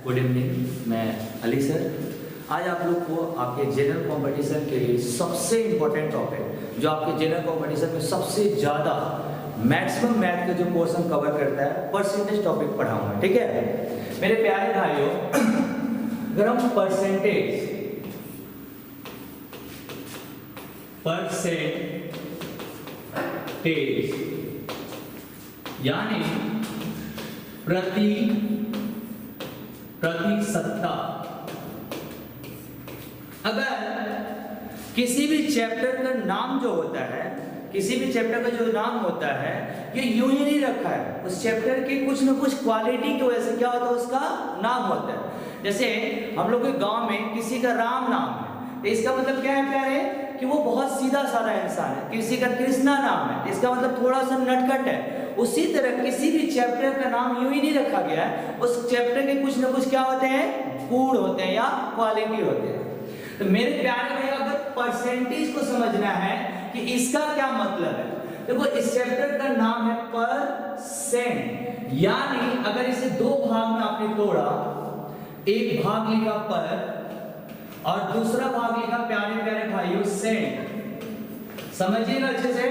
Good evening, मैं Ali sir. आज आप लोग को आपके जनरल कंपटीशन के लिए सबसे इम्पोर्टेंट टॉपिक जो आपके जनरल कंपटीशन में सबसे ज़्यादा मैक्सिमम मैथ के जो क्वेश्चन कवर करता है परसेंटेज टॉपिक पढ़ाऊंगा। ठीक है मेरे प्यारे भाइयों, अगर हम परसेंटेज यानी प्रतिशतता, अगर किसी भी चैप्टर का नाम जो होता है, किसी भी चैप्टर का जो नाम होता है ये यूं ही नहीं रखा है, उस चैप्टर की कुछ न कुछ क्वालिटी की वजह से क्या होता है उसका नाम होता है। जैसे हम लोग के गांव में किसी का राम नाम है तो इसका मतलब क्या है प्यारे कि वो बहुत सीधा साधा इंसान है। किसी का कृष्णा नाम है इसका मतलब थोड़ा सा नटखट है। उसी तरह किसी भी चैप्टर का नाम यूं ही नहीं रखा गया है, उस चैप्टर के कुछ न कुछ क्या होते हैं, गुण होते हैं या क्वालिटी होते हैं। तो मेरे प्यारे भाई, अगर परसेंटेज को समझना है कि इसका क्या मतलब है, देखो इस चैप्टर का नाम है परसेंट, यानी अगर इसे दो भाग में आपने तोड़ा, एक भाग लिखा पर और दूसरा भाग लिखा प्यारे प्यारे भाइयों सेंट, समझिएगा अच्छे से।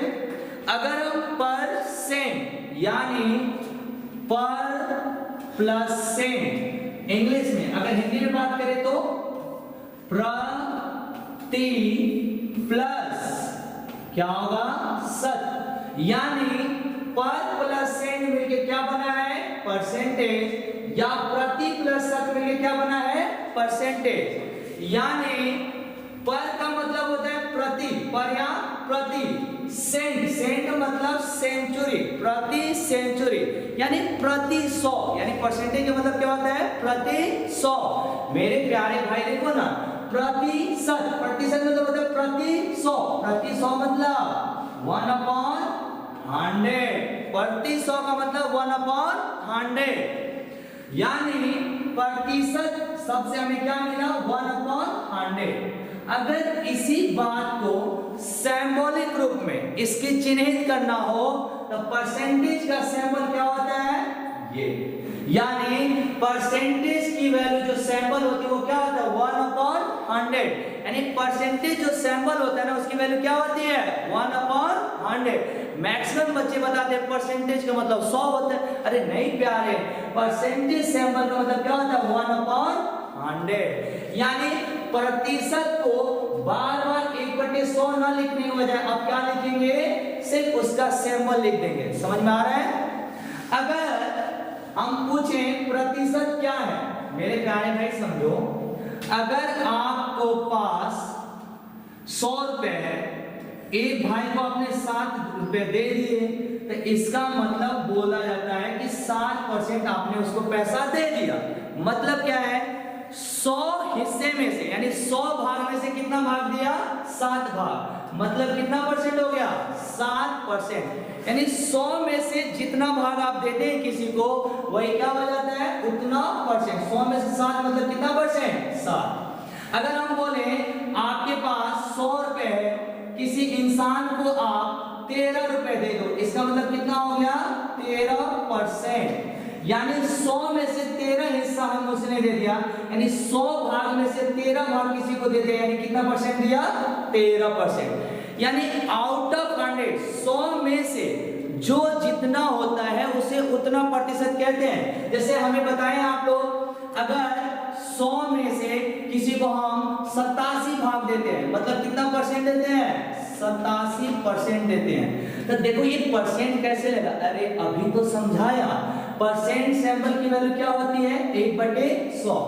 अगर हम परसेंट यानी पर प्लस सेंट, इंग्लिश में अगर हिंदी में बात करें तो प्रति प्लस क्या होगा शत, यानी पर प्लस सेंट मिलके क्या बना है परसेंटेज, या प्रति प्लस शत मिलके क्या बना है परसेंटेज। यानी पर का मतलब होता है प्रति, पर या प्रति, सेंट, सेंट मतलब सेंचुरी, प्रति सेंचुरी यानी प्रति 100, यानी परसेंटेज का मतलब क्या होता है प्रति 100। मेरे प्यारे भाई देखो ना, प्रतिशत, प्रतिशत मतलब होता है प्रति 100, प्रति 100 मतलब 1/100, प्रति 100 का मतलब 1/100, यानी प्रतिशत सबसे हमें क्या मिला 1/100। अगर इसी बात को सिंबॉलिक रूप में इसकी चिन्हित करना हो तो परसेंटेज का सिंबल क्या होता है ये, यानी परसेंटेज की वैल्यू जो सिंबल होती है वो क्या होता है 1/100, यानी परसेंटेज जो सिंबल होता है ना उसकी वैल्यू क्या होती है 1/100। मैक्सिमम बच्चे बताते हैं परसेंटेज का मतलब 100 होता है। अरे नहीं प्यारे, परसेंटेज सिंबल का मतलब क्या होता है 1/100, यानी प्रतिशत को बार बार 1/100 ना लिखने की बजाय अब क्या लिखेंगे, सिर्फ उसका सिंबल लिख देंगे। समझ में आ रहा है। अगर हम पूछें प्रतिशत क्या है, मेरे प्यारे भाई समझो, अगर आपको पास 100 रुपए है, एक भाई को आपने 60 रुपए दे दिए, तो इसका मतलब बोला जाता है कि 60% आपने उसको पैसा दे दिया। मतलब क्या है 100 हिस्से में से, यानी 100 भाग में से कितना भाग दिया 7 भाग, मतलब कितना परसेंट हो गया 7%, यानी 100 में से जितना भाग आप देते हैं किसी को वही क्या हो जाता है उतना परसेंट। 100 में से 7 मतलब कितना परसेंट 7। अगर हम बोले आपके पास 100 रुपए है, किसी इंसान को आप 13 रुपए दे दो, इसका मतलब कितना हो गया 13%, यानी 100 में से 13 हिस्सा हम उसने दे दिया, यानी 100 भाग में से 13 भाग किसी को दे दिया, यानी कितना परसेंट दिया 13%। यानी आउट ऑफ 100 में से जो जितना होता है उसे उतना प्रतिशत कहते हैं। जैसे हमें बताएं आप लोग, अगर 100 में से किसी को हम 87 भाग देते हैं, मतलब कितना परसेंट देते हैं 87% देते हैं। तो देखो ये परसेंट कैसे लगा, अरे अभी तो समझाया, परसेंट सिंबल की वैल्यू क्या होती है 1/100।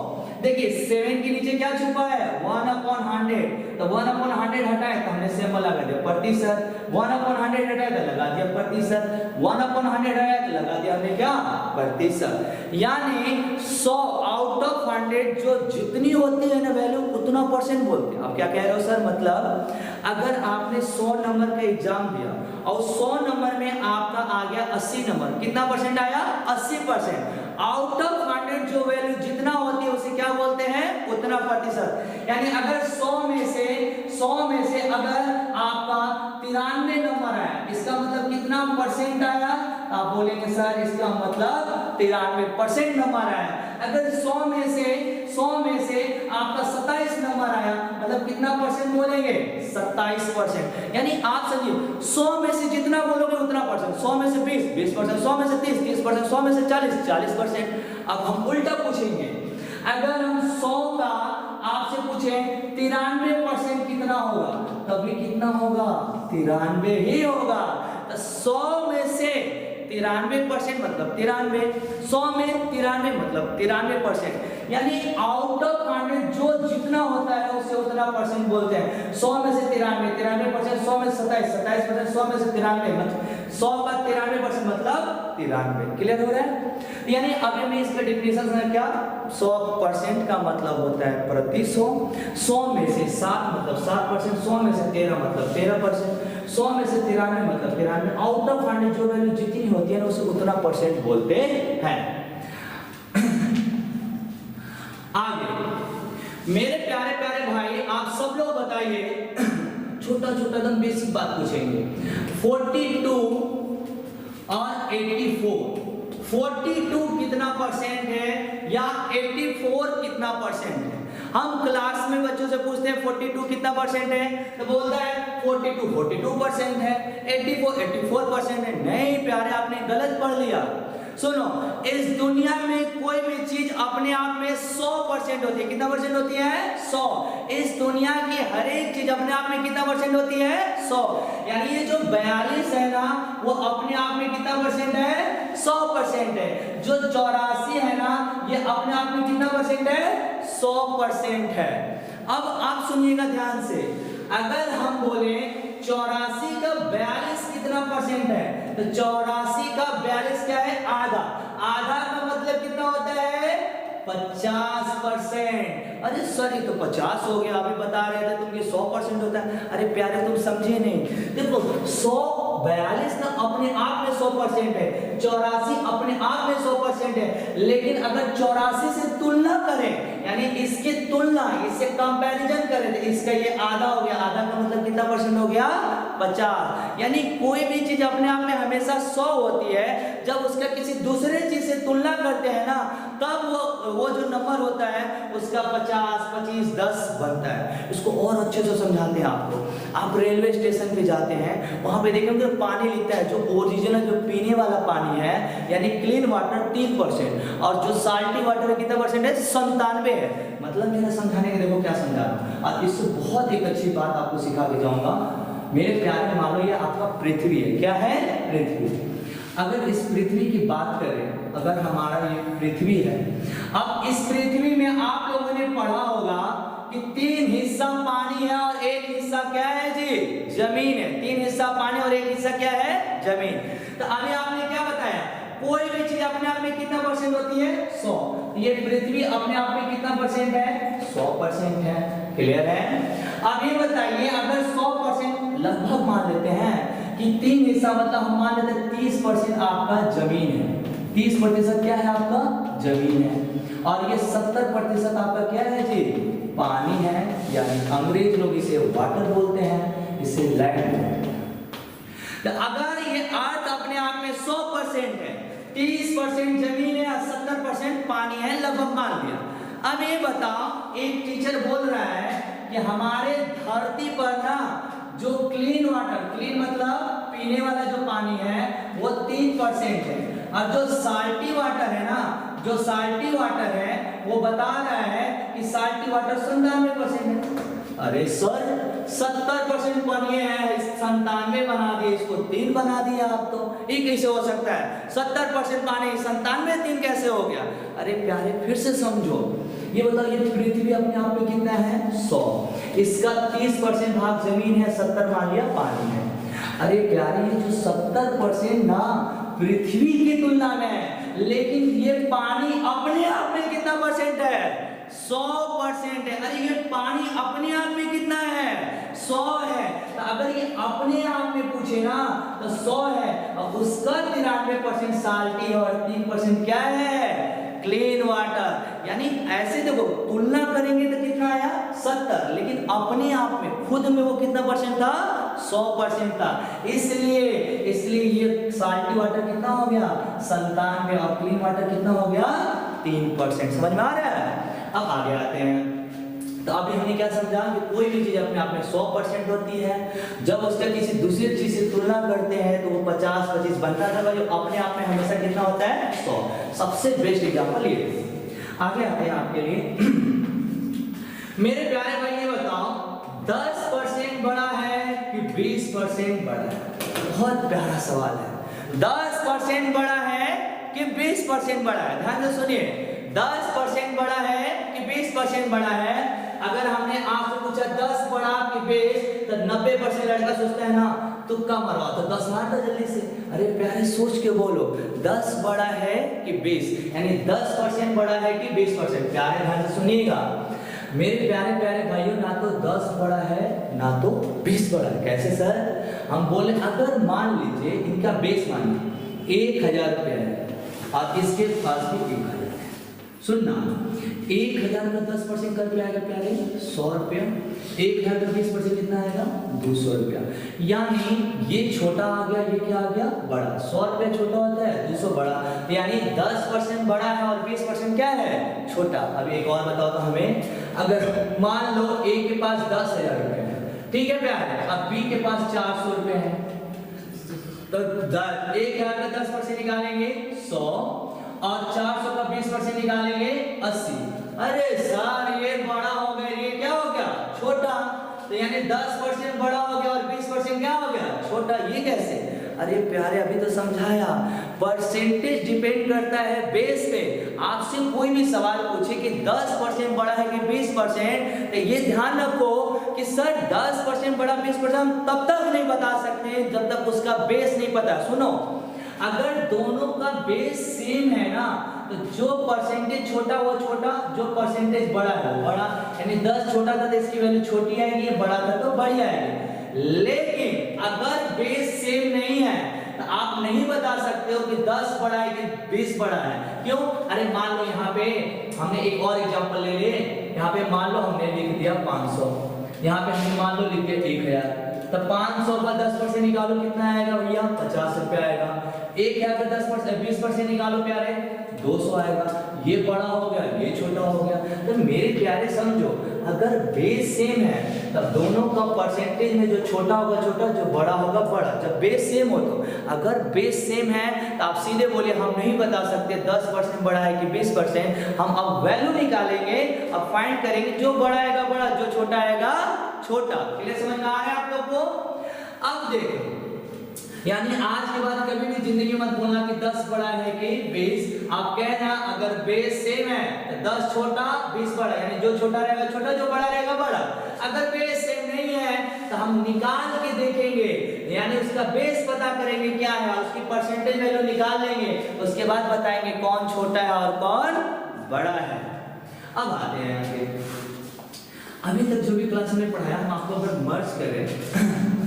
देखिए 7 के नीचे क्या छुपा है 1/100, तो 1/100 हटाए तो हमने सिंबल लगा दिया प्रतिशत, 1/100 हटाए तो लगा दिया प्रतिशत, 1/100 हटाए तो लगा दिया हमने क्या प्रतिशत। यानी 100 आउट ऑफ 100 जो जितनी होती है ना वैल्यू उतना परसेंट बोलते हैं। अब क्या कह रहे हो सर, मतलब अगर आपने 100 नंबर का एग्जाम दिया और 100 नंबर में आपका आ गया 80 नंबर, कितना परसेंट आया 80%, आउट ऑफ 100 जो वैल्यू जितना होती है उसे क्या बोलते हैं उतना प्रतिशत। यानी अगर 100 में से अगर आपका 93 नंबर आया, इसका मतलब कितना परसेंट आया, आप बोलेंगे सर इसका मतलब 93% नंबर आया। अगर 100 में से 100 में से आपका 27 नंबर आया, मतलब कितना परसेंट बोलेंगे? 27%। यानी आप समझिए 100 में से जितना बोलोगे उतना परसेंट, 100 में से 20% 100 में से 30% 100 में से 40%। अब हम उल्टा पूछेंगे, अगर हम 100 का आपसे पूछे 93% कितना होगा, तभी कितना होगा? 93 ही होगा। तो 100 में से 93% मतलब 93, 100 में 93 मतलब 93%। यानी आउट ऑफ 100 जो जितना होता है उसे उतना परसेंट बोलते हैं। 100 में से 93%, 100 में से 27%, 100 में से 93 मतलब 100 का 93% मतलब 93। क्लियर हो रहा है? यानी अभी मैं इसका डिफिनेशन है क्या, 100% का मतलब होता है प्रति 100, 100 में से 7 मतलब 7%, 100 में से 13 मतलब 13%, 100 में से 93 मतलब 93। आउट ऑफ 100 जो वैल्यू जितनी होती है ना उसे उतना परसेंट बोलते हैं। आगे मेरे प्यारे प्यारे भाई, आप सब लोग बताइए, छोटा छोटा एकदम बेसिक बात पूछेंगे। 42 और 84, 42 कितना परसेंट है या 84 कितना परसेंट है? हम क्लास में बच्चों से पूछते हैं 42 कितना परसेंट है, तो बोलता है 42% है, 84% है। नहीं प्यारे, आपने गलत पढ़ लिया। सुनो, इस दुनिया में कोई भी चीज अपने आप में 100% होती है। कितना परसेंट होती है? 100। इस दुनिया की हर एक चीज अपने आप में कितना परसेंट होती है? 100। यानी ये जो 42 है ना, वो अपने आप में कितना परसेंट है? 100% है। जो 84 है ना, ये अपने आप में कितना परसेंट है? 100% है। अब आप सुनिएगा ध्यान से, अगर हम बोले 84 का 42 कितना परसेंट है, तो 84 का 42 क्या है? आधा। आधा का मतलब कितना होता है? 50%। अरे सर ये तो 50 हो गया, अभी बता रहे थे तुम ये 100% होता है। अरे प्यारे तुम समझे नहीं। देखो 142 ना अपने आप में 100% है, 84 अपने आप में 100% है। लेकिन अगर 84 से तुलना करें, यानी इसकी तुलना, इससे कंपैरिजन करें, तो इसका ये आधा हो गया। आधा का मतलब कितना परसेंट हो गया? 50। यानी कोई भी चीज अपने आप में हमेशा 100 होती है, जब उसका किसी दूसरे चीज से तुलना करते हैं ना, तब वो जो नंबर होता है उसका 50, 25, 10 बनता है। इसको और अच्छे से समझाते हैं आपको। आप रेलवे स्टेशन पे जाते हैं, वहां पे देखेंगे पानी लिखता है, जो ओरिजिनल जो पीने वाला पानी है यानी क्लीन वाटर 3%, और जो साल्टी वाटर कितना परसेंट है? 97 है। मतलब मेरा समझाने के देखो क्या समझा रहा हूं। और इससे बहुत एक अच्छी बात आपको सिखा के जाऊंगा मेरे प्यारे। मान लो ये आपका पृथ्वी है। क्या है? पृथ्वी। अगर इस पृथ्वी की बात करें, अगर हमारा ये पृथ्वी है, अब इस पृथ्वी में आप लोगों ने पढ़ा होगा कि 3 हिस्सा पानी है और 1 हिस्सा क्या है जी? जमीन है। 3 हिस्सा पानी और 1 हिस्सा क्या है? जमीन। तो अभी आपने क्या बताया? कोई भी चीज अपने आप में कितना परसेंट होती है? 100। ये पृथ्वी अपने आप में कितना परसेंट है? 100% है। क्लियर है? अब ये बताइए, अगर 100% लगभग मान लेते हैं कि 3 हिस्सा, मतलब हम मान लेते हैं 30% आपका जमीन है। 30% क्या है आपका? जमीन है। और ये 70% आपका क्या है जी? पानी है। यानी अंग्रेज लोग इसे वाटर बोलते हैं, इसे लैंड। तो अगर ये अर्थ अपने आप में 100% है, 30% जमीन है और 70% पानी है, लगभग मान लिया। अब ये बताओ, एक टीचर बोल रहा है कि हमारे धरती पर ना जो क्लीन वाटर, क्लीन मतलब पीने वाला जो पानी है वो 3% है, और जो साल्टी वाटर है ना, जो साल्टी वाटर है वो बता रहा है कि साल्टी वाटर 97% है। अरे सर 70% पानी है, 97 बना दिए, इसको 3 बना दिया आप, तो ये कैसे हो सकता है? 70% पानी 97 3 कैसे हो गया? अरे प्यारे फिर से समझो, ये बताओ, ये पृथ्वी अपने आप में कितना है? 100। इसका 30% भाग जमीन है, 70 मान लिया पानी है। अरे प्यारे ये जो 70% ना पृथ्वी की तुलना में है, लेकिन ये पानी अपने आप में कितना परसेंट है? 100% है। अरे ये पानी अपने आप में कितना है? 100 है। तो अगर ये अपने आप में पूछे ना तो 100 है, और उसका 93% साल्टी और 3% क्या है? Clean water. यानी ऐसे देखो तुलना करेंगे तो कितना आया? 70, लेकिन अपने आप में खुद में वो कितना परसेंट था? 100% था। इसलिए ये साल्टी वाटर कितना हो गया? 97, और क्लीन वाटर कितना हो गया? 3%। समझ में आ रहा है? अब आगे आते हैं। तो अभी हमने क्या समझा कि कोई भी चीज अपने आप में 100% होती है, जब उसका किसी दूसरी चीज से तुलना करते हैं तो वो 50-25 बनता था, जो अपने आप में हमेशा कितना होता है 100। सबसे बेस्ट एग्जांपल ये। आगे आते हैं आपके लिए। मेरे प्यारे भाई ये बताओ 10% बड़ा है कि 20% बड़ा है? बहुत प्यारा सवाल है। 10% बड़ा है कि 20% बड़ा है? ध्यान से सुनिए, 10% बड़ा है कि 20% बड़ा है? अगर हमने आपसे पूछा 10 बड़ा कि 20, तो 90% लड़का सोचता है ना तुक्का मरवा तो 10 मार दो जल्दी से। अरे प्यारे सोच के बोलो, 10 बड़ा है कि 20, यानी 10% बड़ा है कि 20%? प्यारे ध्यान से सुनिएगा मेरे प्यारे प्यारे भाइयों, ना तो 10 बड़ा है ना तो 20 बड़ा है। कैसे सर? हम बोले अगर मान लीजिए इनका बेस मानिए 1000 रुपया है और इसके पास भी 1000 है। सुनना, 1000 का 10% कर आएगा प्यारे 100 रुपया। 1000 का 20% कितना आएगा? 200 रुपया। यानी ये छोटा आ गया, ये क्या आ गया? बड़ा। 100 रुपया छोटा होता है, 200 बड़ा, यानी 10% बड़ा है और 20% क्या है? छोटा। अब एक और बताओ तो हमें, अगर मान लो ए के पास 10,000 रुपये है, ठीक है प्यारे, अब बी के पास 400 रुपये है, तो 1000 का 10% निकालेंगे 100 और 400 का 20% निकालेंगे 80। अरे सर ये बड़ा हो गया, ये क्या हो गया? छोटा। तो यानी 10% बड़ा हो गया और 20% क्या हो गया? छोटा। ये कैसे? अरे प्यारे अभी तो समझाया, परसेंटेज डिपेंड करता है बेस पे। आपसे कोई भी सवाल पूछे कि 10% बड़ा है कि 20%, तो ये ध्यान रखो कि सर 10% बड़ा 20% हम तब तक नहीं बता सकते जब तक उसका बेस नहीं पता। सुनो, अगर दोनों का बेस सेम है ना, तो जो परसेंटेज छोटा वो छोटा, जो परसेंटेज बड़ा है वो बड़ा। यानी 10 छोटा था तो इसकी वैल्यू छोटी आएगी, बड़ा था तो बड़ी आएगी। लेकिन अगर बेस सेम नहीं है तो आप नहीं बता सकते हो कि 10 बड़ा है कि 20 बड़ा है। क्यों? अरे मान लो यहाँ पे हमने एक और एग्जांपल ले ले। यहाँ पे मान लो हमने लिख दिया 500, यहाँ पे हमने मान लो लिख दिया 1000, तो 500 का 10% निकालो कितना आएगा भैया? 50 रुपया आएगा। 1000 का 20% निकालो प्यारे, 200 आएगा। ये बड़ा हो गया, ये छोटा हो गया। तो मेरे प्यारे समझो, अगर बेस सेम है तब दोनों का परसेंटेज में जो छोटा होगा छोटा, जो बड़ा होगा बड़ा। जब बेस सेम हो तो, अगर बेस सेम है तो आप सीधे बोलिए हम नहीं बता सकते 10% बड़ा है कि 20%। हम अब वैल्यू निकालेंगे, अब फाइंड करेंगे, जो बड़ा आएगा बड़ा, जो छोटा आएगा छोटा। क्लियर समझ में आ रहा है आप लोग को? अब देखो, यानी आज के बाद कभी भी जिंदगी मत बोलना कि 10 बड़ा है कि 20। आप कहना अगर बेस सेम है तो 10 छोटा 20 बड़ा, यानी जो छोटा रहेगा छोटा, जो बड़ा रहेगा बड़ा। अगर बेस सेम नहीं है तो हम निकाल के देखेंगे, यानी उसका बेस पता करेंगे क्या है, उसकी परसेंटेज वैल्यू निकाल लेंगे, उसके बाद बताएंगे कौन छोटा है और कौन बड़ा है। अब आते हैं आगे। अभी तक जो भी क्लास में पढ़ाया हम आपको अगर मर्ज करें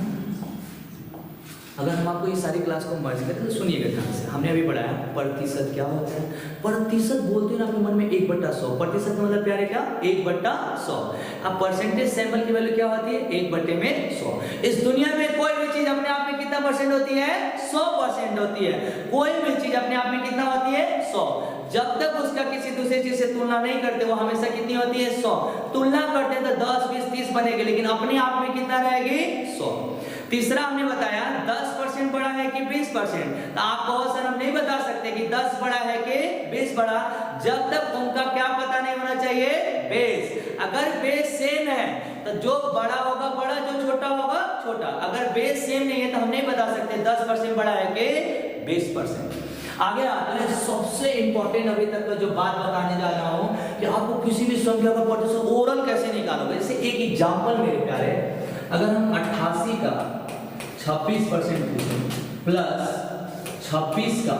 अगर हम आपको ये सारी क्लास को मर्ज करें तो सुनिएगा ध्यान से। हमने अभी पढ़ाया प्रतिशत क्या होता है। प्रतिशत बोलते हैं ना अपने मन में 1/100। प्रतिशत का मतलब प्यारे क्या? 1/100। अब परसेंटेज सैंपल की वैल्यू क्या होती है? 1/100। इस दुनिया में कोई भी चीज अपने आप में कितना परसेंट होती है? 100% होती है। कोई भी चीज अपने आप में कितना होती है? 100। जब तक उसका किसी दूसरे चीज से तुलना नहीं करते वो हमेशा कितनी होती है? 100। तुलना करते हैं तो 10, 20, 30 बनेगी, लेकिन अपने आप में कितना रहेगी? 100। तीसरा हमने बताया 10% बड़ा है कि 20%। तो आप बहुत सारा हम नहीं बता सकते कि 10 बड़ा है कि 20 बड़ा, जब तक उनका क्या पता नहीं होना चाहिए? बेस। अगर बेस सेम है तो जो बड़ा होगा बड़ा, जो छोटा होगा छोटा। अगर बेस सेम नहीं है तो हम नहीं बता सकते 10% बड़ा है कि 20%। आगे आता है सबसे इंपॉर्टेंट अभी तक का जो बात बताने जा रहा हूं कि आपको किसी भी संख्या का प्रतिशत ओरल कैसे निकालोगे। जैसे एक एग्जांपल मेरे प्यारे, अगर हम 88 का 26% पूछें प्लस 26 का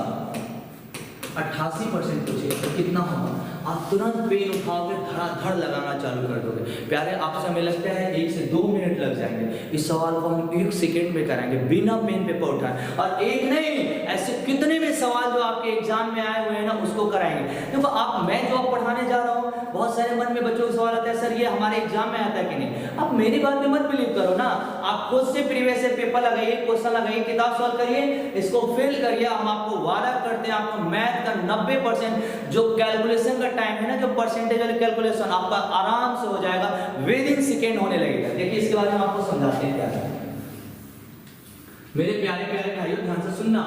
88% पूछे तो कितना होगा? आप तुरंत पेन उठाओगे, धड़ाधड़ लगाना चालू कर दोगे। प्यारे आपसे हमें लगता है 1 से 2 मिनट लग जाएंगे। इस सवाल को हम 1 सेकेंड में कराएंगे बिना पेन पेपर उठाए। और एक नहीं, ऐसे कितने भी सवाल जो आपके एग्जाम में आए हुए हैं ना उसको कराएंगे। देखो मैं जो आप पढ़ाने जा रहा हूँ, बहुत सारे मन में बच्चों को सवाल आता है सर ये हमारे एग्जाम में आता है कि नहीं। आप मेरी बात में मत बिलीव करो ना, आप खुद से प्रीवियस पेपर लगाइए, क्वेश्चन लगाइए, किताब सॉल्व करिए, इसको फिल करिए। हम आपको वादा करते हैं आपको मैथ का 90% जो कैलकुलेशन का टाइम है ना, जो परसेंटेज वाले कैलकुलेशन आपका आराम से हो जाएगा, विद इन सेकेंड होने लगेगा। देखिए इसके बारे में आपको समझाते हैं क्या है। मेरे प्यारे प्यारे भाइयों ध्यान से सुनना।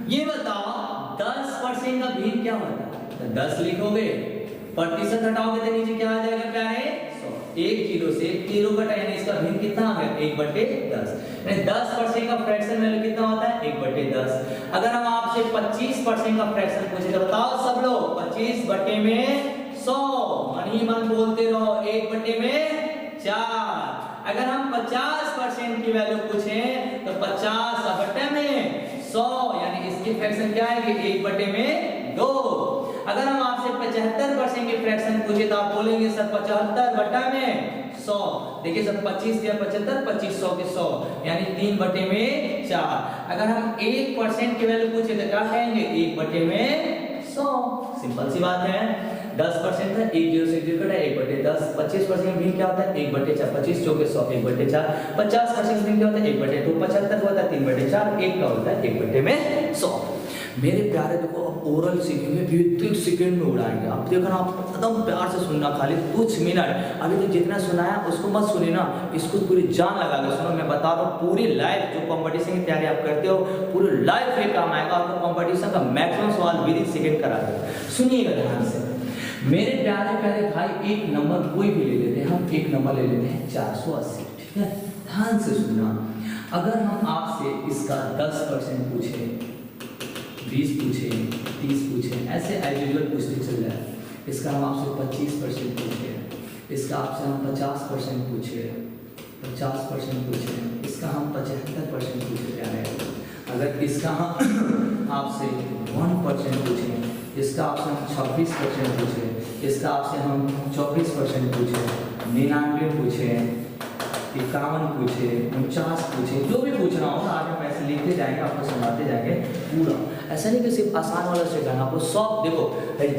ये बताओ 10% का भिन्न क्या होता है? तो 10 लिखोगे, प्रतिशत हटाओगे तो नीचे क्या आ जाएगा प्यारे? 100। 1 0 से 0 घटा यानी इसका भिन्न कितना आ गया? 1/10। यानी 10% का फ्रैक्शन वैल्यू कितना होता है? 1/10। अगर हम आपसे 25% का फ्रैक्शन पूछे तो बताओ सब लोग, 25/100 मन ही मन बोलते रहो, 1/4। अगर हम 50% की वैल्यू पूछें तो 50/100 यानी इसकी फ्रैक्शन क्या आएगी? 1/2। अगर हम आपसे 75% की फ्रैक्शन पूछे तो आप बोलेंगे सर 75/100। देखिए सर 25 या 75, 25 100 के 100 यानी 3/4। अगर हम 1% की वैल्यू पूछे तो क्या कहेंगे? 1/100। सिंपल सी बात है। 10% है, 1 0 से 0 घटा 1/10। 25% भिन्न क्या होता है? 1/4। 25 चौके 100, 1/4। 50% भिन्न क्या होता है? 1/2। 75 होता है 3/4। 1 का होता है 1/100। मेरे प्यारे देखो, अब ओरल सीखेंगे, 30 सेकंड में उड़ाएंगे। आप देखना, आप एकदम प्यार से सुनना, खाली कुछ मिनट। अभी तो जितना सुनाया उसको मत सुने ना, इसको पूरी जान लगा के सुनो। मैं बता रहा हूँ पूरी लाइफ जो कंपटीशन की तैयारी आप करते हो, पूरी लाइफ में काम आएगा। आपको कंपटीशन का मैक्सिमम सवाल विद इन सेकंड करा दे। सुनिएगा ध्यान से मेरे प्यारे प्यारे भाई। एक नंबर कोई भी ले लेते हैं, हम एक नंबर ले लेते हैं 480। ठीक है, ध्यान से सुनना। अगर हम आपसे इसका 10% पूछे, 20 पूछे, 30 पूछे, ऐसे एज यूजुअल पूछते चल जाए। इसका हम आपसे 25% पूछे, इसका आपसे हम 50% पूछे, 50% पूछे, इसका हम 75% पूछे प्यारे। अगर इसका हम आपसे 1% पूछे, इसका आपसे हम 26% पूछे, इसका आपसे हम 24% पूछे, 99 पूछे, 51 पूछे, 49 पूछे, जो भी पूछना होगा आज हम ऐसे लिखते जाएंगे, आपको समझाते जाएंगे पूरा। ऐसा नहीं कि सिर्फ आसान वाला सिखाएंगे आपको, सब देखो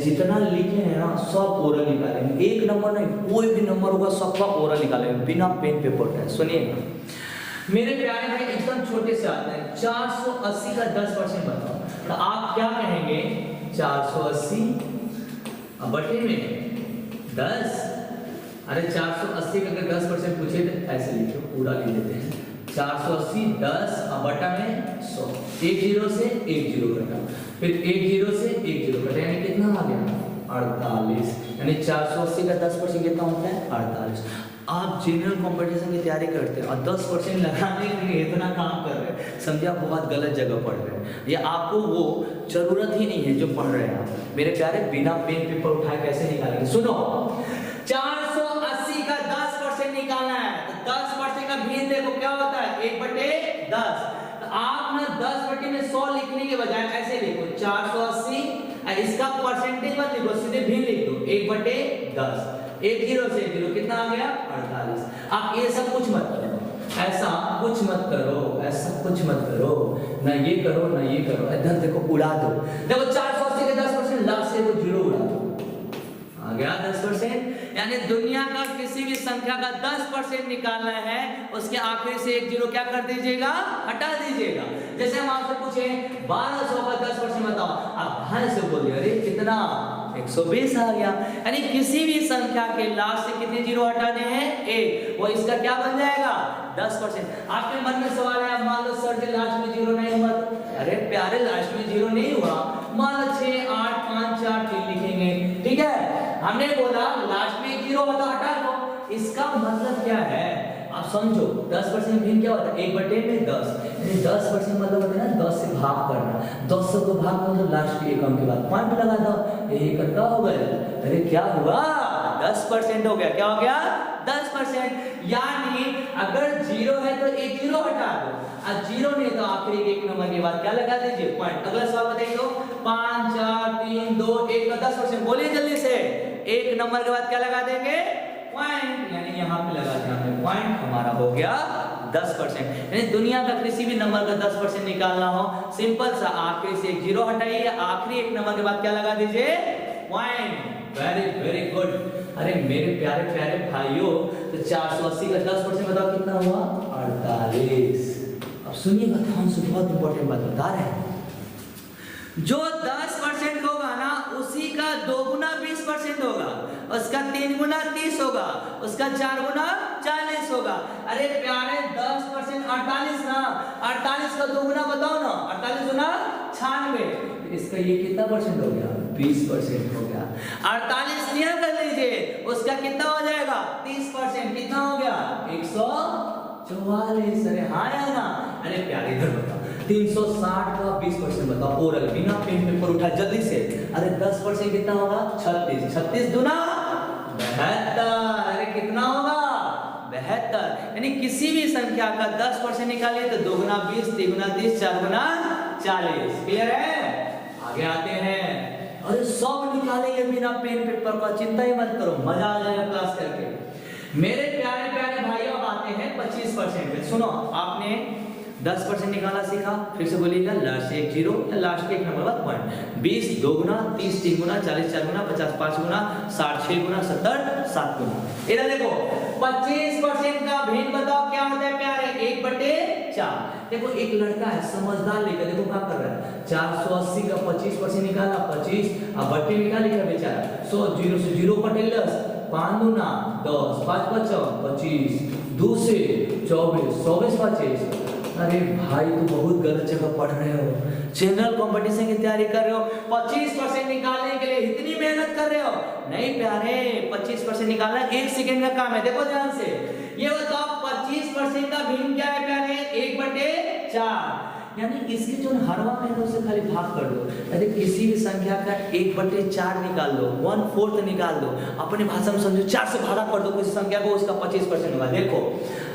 जितना लिखे हैं ना सब ओरल निकालेंगे। एक नंबर नहीं, कोई भी नंबर होगा सबका ओरल निकालेंगे बिना पेन पेपर का। सुनिएगा मेरे प्यारे भाई, एकदम छोटे से आते हैं। 480 का 10% बताओ, तो आप क्या कहेंगे? 480 बटे में 10। अरे 480 का अगर 10% पूछे तो ऐसे लिखो, पूरा लिख देते हैं। 480 10 बटा में 100। 1 0 से 1 0 घटा, फिर 1 0 से 1 0 घटा, यानी कितना आ गया? 48। यानी 480 का 10% कितना होता है? 48। आप जनरल कंपटीशन की तैयारी करते हैं और 10% लगाने के लिए इतना काम कर रहे हैं, समझे आप बहुत गलत जगह पढ़ रहे हैं। ये आपको वो जरूरत ही नहीं है जो पढ़ रहे हैं आप। मेरे प्यारे बिना पेन पेपर उठाए कैसे निकालेंगे? सुनो, 480 का 10% निकालना है तो 10% का भिन्न देखो क्या होता है? 1/10। तो आप ना 10 में 100 लिखने के बजाय ऐसे लिखो 480, इसका परसेंटेज मत लिखो, सीधे भिन्न लिख दो 1/10। 1 0 से 1 0 कितना आ गया? 48। आप ये सब कुछ मत करो, ऐसा कुछ मत करो, ऐसा कुछ मत करो, ना ये करो ना ये करो। इधर देखो उड़ा दो, देखो 480 के 10% लास्ट से वो 0 उड़ा दो, आ गया 10%। यानी दुनिया का किसी भी संख्या का 10% निकालना है, उसके आखिरी से 1 0 क्या कर दीजिएगा? हटा दीजिएगा। जैसे हम आपसे पूछे 1200 का 10% बताओ, आप हाँ से बोल दिया, अरे कितना? 120 आ गया। यानी किसी भी संख्या के लास्ट से कितने 0 हटाने हैं? 1। वो इसका क्या बन जाएगा? 10%। आपके मन में सवाल है, मान लो सर जी लास्ट में 0 नहीं हुआ, अरे प्यारे लास्ट में 0 नहीं हुआ, मान लो 6 8 5 4 3 लिखेंगे। ठीक है, हमने बोला लास्ट में 0 होता हटा दो। इसका मतलब क्या है आप समझो? 10% भिन्न क्या होता है? 1/10। यानी 10% मतलब होता है ना 10 से भाग करना। 10 से को भाग मतलब लास्ट के एक अंक के बाद पॉइंट लगा दो, यही करता हो गया। अरे क्या हुआ? 10% हो गया। क्या हो गया? 10%। यानी अगर 0 है तो 1 0 हटा दो, और 0 नहीं तो आखिरी एक नंबर के बाद क्या लगा दीजिए? पॉइंट। अगला सवाल बताइए तो 5 4 3 2 1 का 10%। बोलिए जल्दी से। एक नंबर के बाद क्या लगा देंगे? पॉइंट। यानी यहाँ पे लगा दिया हमने पॉइंट, हमारा हो गया 10%। यानी दुनिया का किसी भी नंबर का 10% निकालना हो, सिंपल सा आखिरी से 1 0 हटाइए, आखिरी एक नंबर के बाद क्या लगा दीजिए? पॉइंट। Very very good. अरे मेरे प्यारे प्यारे भाइयों, तो 480 का 10% बताओ कितना हुआ? 48। अब सुनिएगा ध्यान से, बहुत इंपॉर्टेंट बात बता रहे हैं। जो 10% होगा ना उसी का 2 गुना 20% होगा, उसका 3 गुना 30 होगा, उसका 4 गुना 40 होगा। अरे प्यारे 10% 48 ना, 48 का 2 गुना बताओ ना, 48 गुना 96, इसका ये कितना परसेंट हो गया? 20% हो गया। 48 क्लियर कर लीजिए, उसका कितना हो जाएगा? 30%, कितना हो गया? 144। अरे हाँ या ना? अरे प्यारे इधर बताओ, 360 का 20% बताओ, ओरल बिना पेन पेपर उठा जल्दी से। अरे 10% कितना होगा? 36, 36 दूना 72। अरे कितना होगा? 72। यानी किसी भी संख्या का 10% निकालिए तो 2 गुना 20, 3 गुना 30, 4 गुना 40। क्लियर है? आगे आते हैं। अरे सब निकालेंगे बिना पेन पेपर का, चिंता ही मत करो, मजा आ जाएगा क्लास करके। मेरे प्यारे प्यारे भाइयों आते हैं 25% पे। सुनो, आपने 10% निकाला सीखा, फिर से बोलिएगा लास्ट से एक जीरो या लास्ट के एक नंबर बाद पॉइंट। 20 2 गुना, 30 3 गुना, 40 4 गुना, 50 5 गुना, 60 6 गुना, 70 7 गुना। इधर देखो 25% का भिन्न बताओ क्या होता है प्यारे? 1/4। देखो एक लड़का है समझदार, लेकर देखो क्या कर रहा है, 480 का 25% निकाला 25, अब बट्टे निकालेगा बेचारा। 100 0 से 0 कटे 10, 5 दूना 10, 5 5 25, 2 से 24, 24 25। अरे भाई तो बहुत गलत जगह पढ़ रहे हो, जनरल कंपटीशन की तैयारी कर रहे हो, 25% निकालने के लिए इतनी मेहनत कर रहे हो? नहीं प्यारे, 25% निकालना 1 सेकंड का काम है। देखो ध्यान से, ये बताओ 25% का भिन्न क्या है प्यारे? 1/4। यानी इसके जो हरवा में है उसे खाली भाग कर दो। यदि किसी भी संख्या का 1/4 निकाल दो, 1/4 निकाल दो, अपनी भाषा में समझो 4 से भागा कर दो किसी संख्या को, उसका 25% होगा। देखो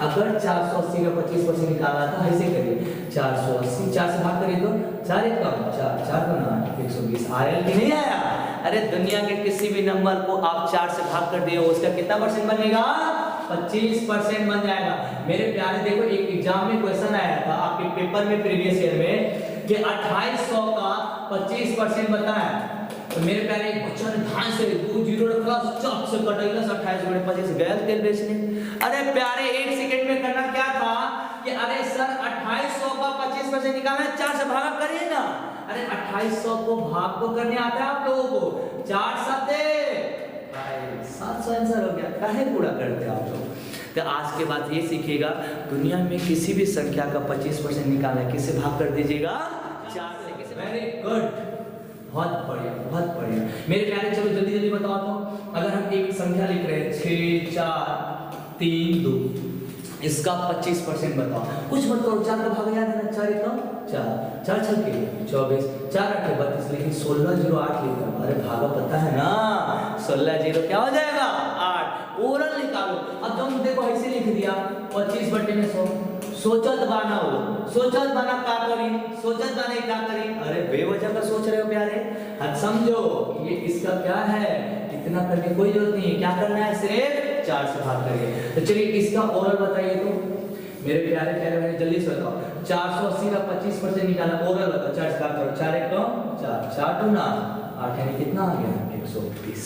अगर 480 का 25% निकालना था, ऐसे करिए 480 4 से भाग करिए तो 4 1 कम 4 4 गुना 120। आया कि नहीं आया? अरे दुनिया के किसी भी नंबर को आप 4 से भाग कर दिए, उसका कितना परसेंट बनेगा? 25% बन जाएगा। मेरे प्यारे देखो एक एग्जाम में क्वेश्चन आया था आपके पेपर में प्रीवियस ईयर में कि 2800 का 25% बताया। तो मेरे प्यारे एक बच्चा ने ध्यान से 2 0 रखा, चक से कटेगा 28 बड़े 25 गया तेल बेचने। अरे प्यारे 1 सेकंड में करना क्या था कि अरे सर 2800 का 25% निकालना है, 4 से भागा करिए ना। अरे 2800 को भाग तो करने आता है आप लोगों को, 4 7 700 आंसर हो गया। काहे पूरा करते आप लोग? तो आज के बाद ये सीखिएगा, दुनिया में किसी भी संख्या का 25% निकालना है, किससे भाग कर दीजिएगा? 4 से। वेरी गुड, बहुत बढ़िया बहुत बढ़िया। मेरे प्यारे चलो जल्दी जल्दी बताओ तो, अगर हम एक संख्या लिख रहे हैं 6 4 3 2, इसका 25% बताओ। कुछ मत करो, 4 का भाग याद है ना, 4 1 4 4 6 के 24, 4 8 32, लेकिन 16 0 8 लिखा। अरे भागा पता है ना, 16 0 क्या हो जाएगा? 8। ओरल निकालो। अब तुम देखो ऐसे लिख दिया 25/100, सोचत बाना हो, सोचत बाना का करी, सोचत बाना का करी। अरे बेवजह का सोच रहे हो प्यारे, अब समझो ये इसका क्या है, इतना करने कोई जरूरत नहीं है। क्या करना है? सिर्फ 4 से भाग करिए। तो चलिए इसका ओरल बताइए तो मेरे प्यारे प्यारे भाई जल्दी से बताओ। 480 का 25% निकाला, ओरल बताओ। 4 से भाग करो, 4 1 4 4 2 8, यानी कितना आ गया? 120।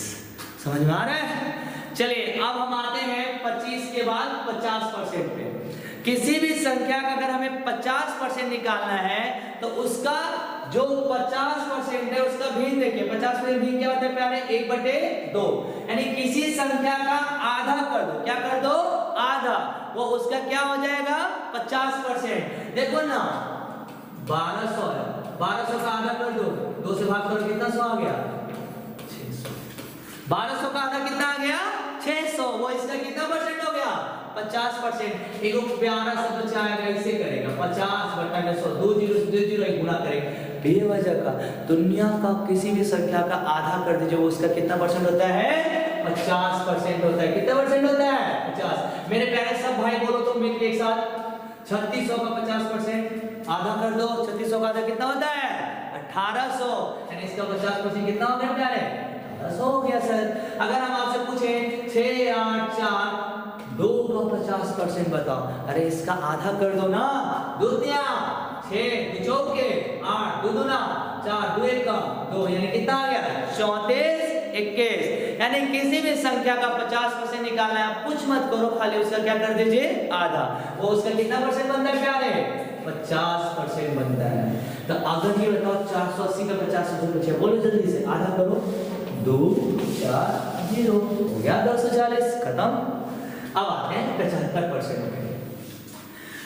समझ में आ रहा है? चलिए अब हम आते हैं 25 के बाद 50% पे। किसी भी संख्या का अगर हमें 50% निकालना है तो उसका जो 50% है उसका भिन्न देखिए। 50% भिन्न क्या होता है प्यारे? 1/2। यानी किसी संख्या का आधा कर दो, क्या कर दो? आधा, वो उसका क्या हो जाएगा? 50%। देखो ना 1200 है, 1200 का आधा कर दो, 2 से भाग करो, कितना 100 आ गया? 600। 1200 का आधा कितना आ गया? 600। वो इसका कितना परसेंट हो गया? 50%। एक प्यारा सा बच्चा आएगा, इसे करेगा 50/100, 2 0 से 2 0 गुना करेगा। बेवजह का दुनिया का किसी भी संख्या का आधा कर दीजिए, वो उसका कितना परसेंट होता है? 50% होता है। कितना परसेंट होता है? 50। मेरे प्यारे सब भाई बोलो तो मिलके एक साथ, 3600 का 50% आधा कर दो, 3600 का आधा कितना होता है? 1800। यानी इसका 50% कितना हो गया प्यारे? 1800 हो गया सर। अगर हम आपसे पूछें 6 8 4 2 का 50% बताओ, अरे इसका आधा कर दो ना, 2 3 6 2 चौके 8 2 दूना 4 2 1 2, यानी कितना आ गया? 34 21। यानी किसी भी संख्या का 50% निकालना है, आप कुछ मत करो, खाली उसका क्या कर दीजिए? आधा। वो उसका कितना परसेंट बनता है प्यारे? 50% बनता है। तो अगर ये बताओ 480 का 50 से बचा, बोलो जल्दी से, आधा करो, 2 4 0 हो गया 240, खत्म। अब आते हैं 75% में।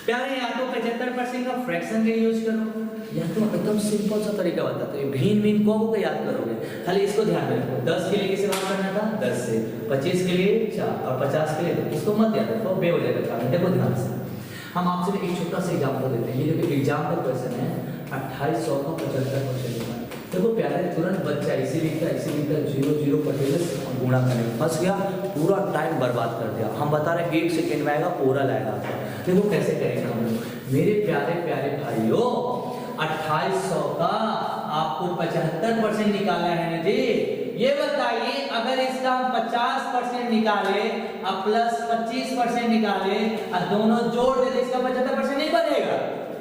प्यारे या तो 75% का फ्रैक्शन का यूज करो, या तो एकदम सिंपल सा तरीका बताते हैं, भिन्न भिन्न को याद करोगे, खाली इसको ध्यान में रखो। 10 के लिए किसे भाग करना था, 10 से, 25 के लिए 4 और 50 के लिए 2, इसको मत याद रखो, बे हो जाएगा काम। देखो ध्यान से, हम आपसे एक छोटा सा एग्जांपल देते हैं। ये देखो एग्जांपल क्वेश्चन है 2800 का 75%। देखो प्यारे, तुरंत बच्चा इसी लिखता 0 0 पटेल गुणा करने फंस गया, पूरा टाइम बर्बाद कर दिया। हम बता रहे हैं 1 सेकेंड में आएगा, ओरल आएगा। देखो कैसे करेंगे हम लोग। मेरे प्यारे प्यारे भाइयों, 2800 का आपको 75% निकाला है ना जी। ये बताइए, अगर इसका हम 50% निकाले और प्लस 25% निकाले और दोनों जोड़ दे तो इसका 75% नहीं बनेगा?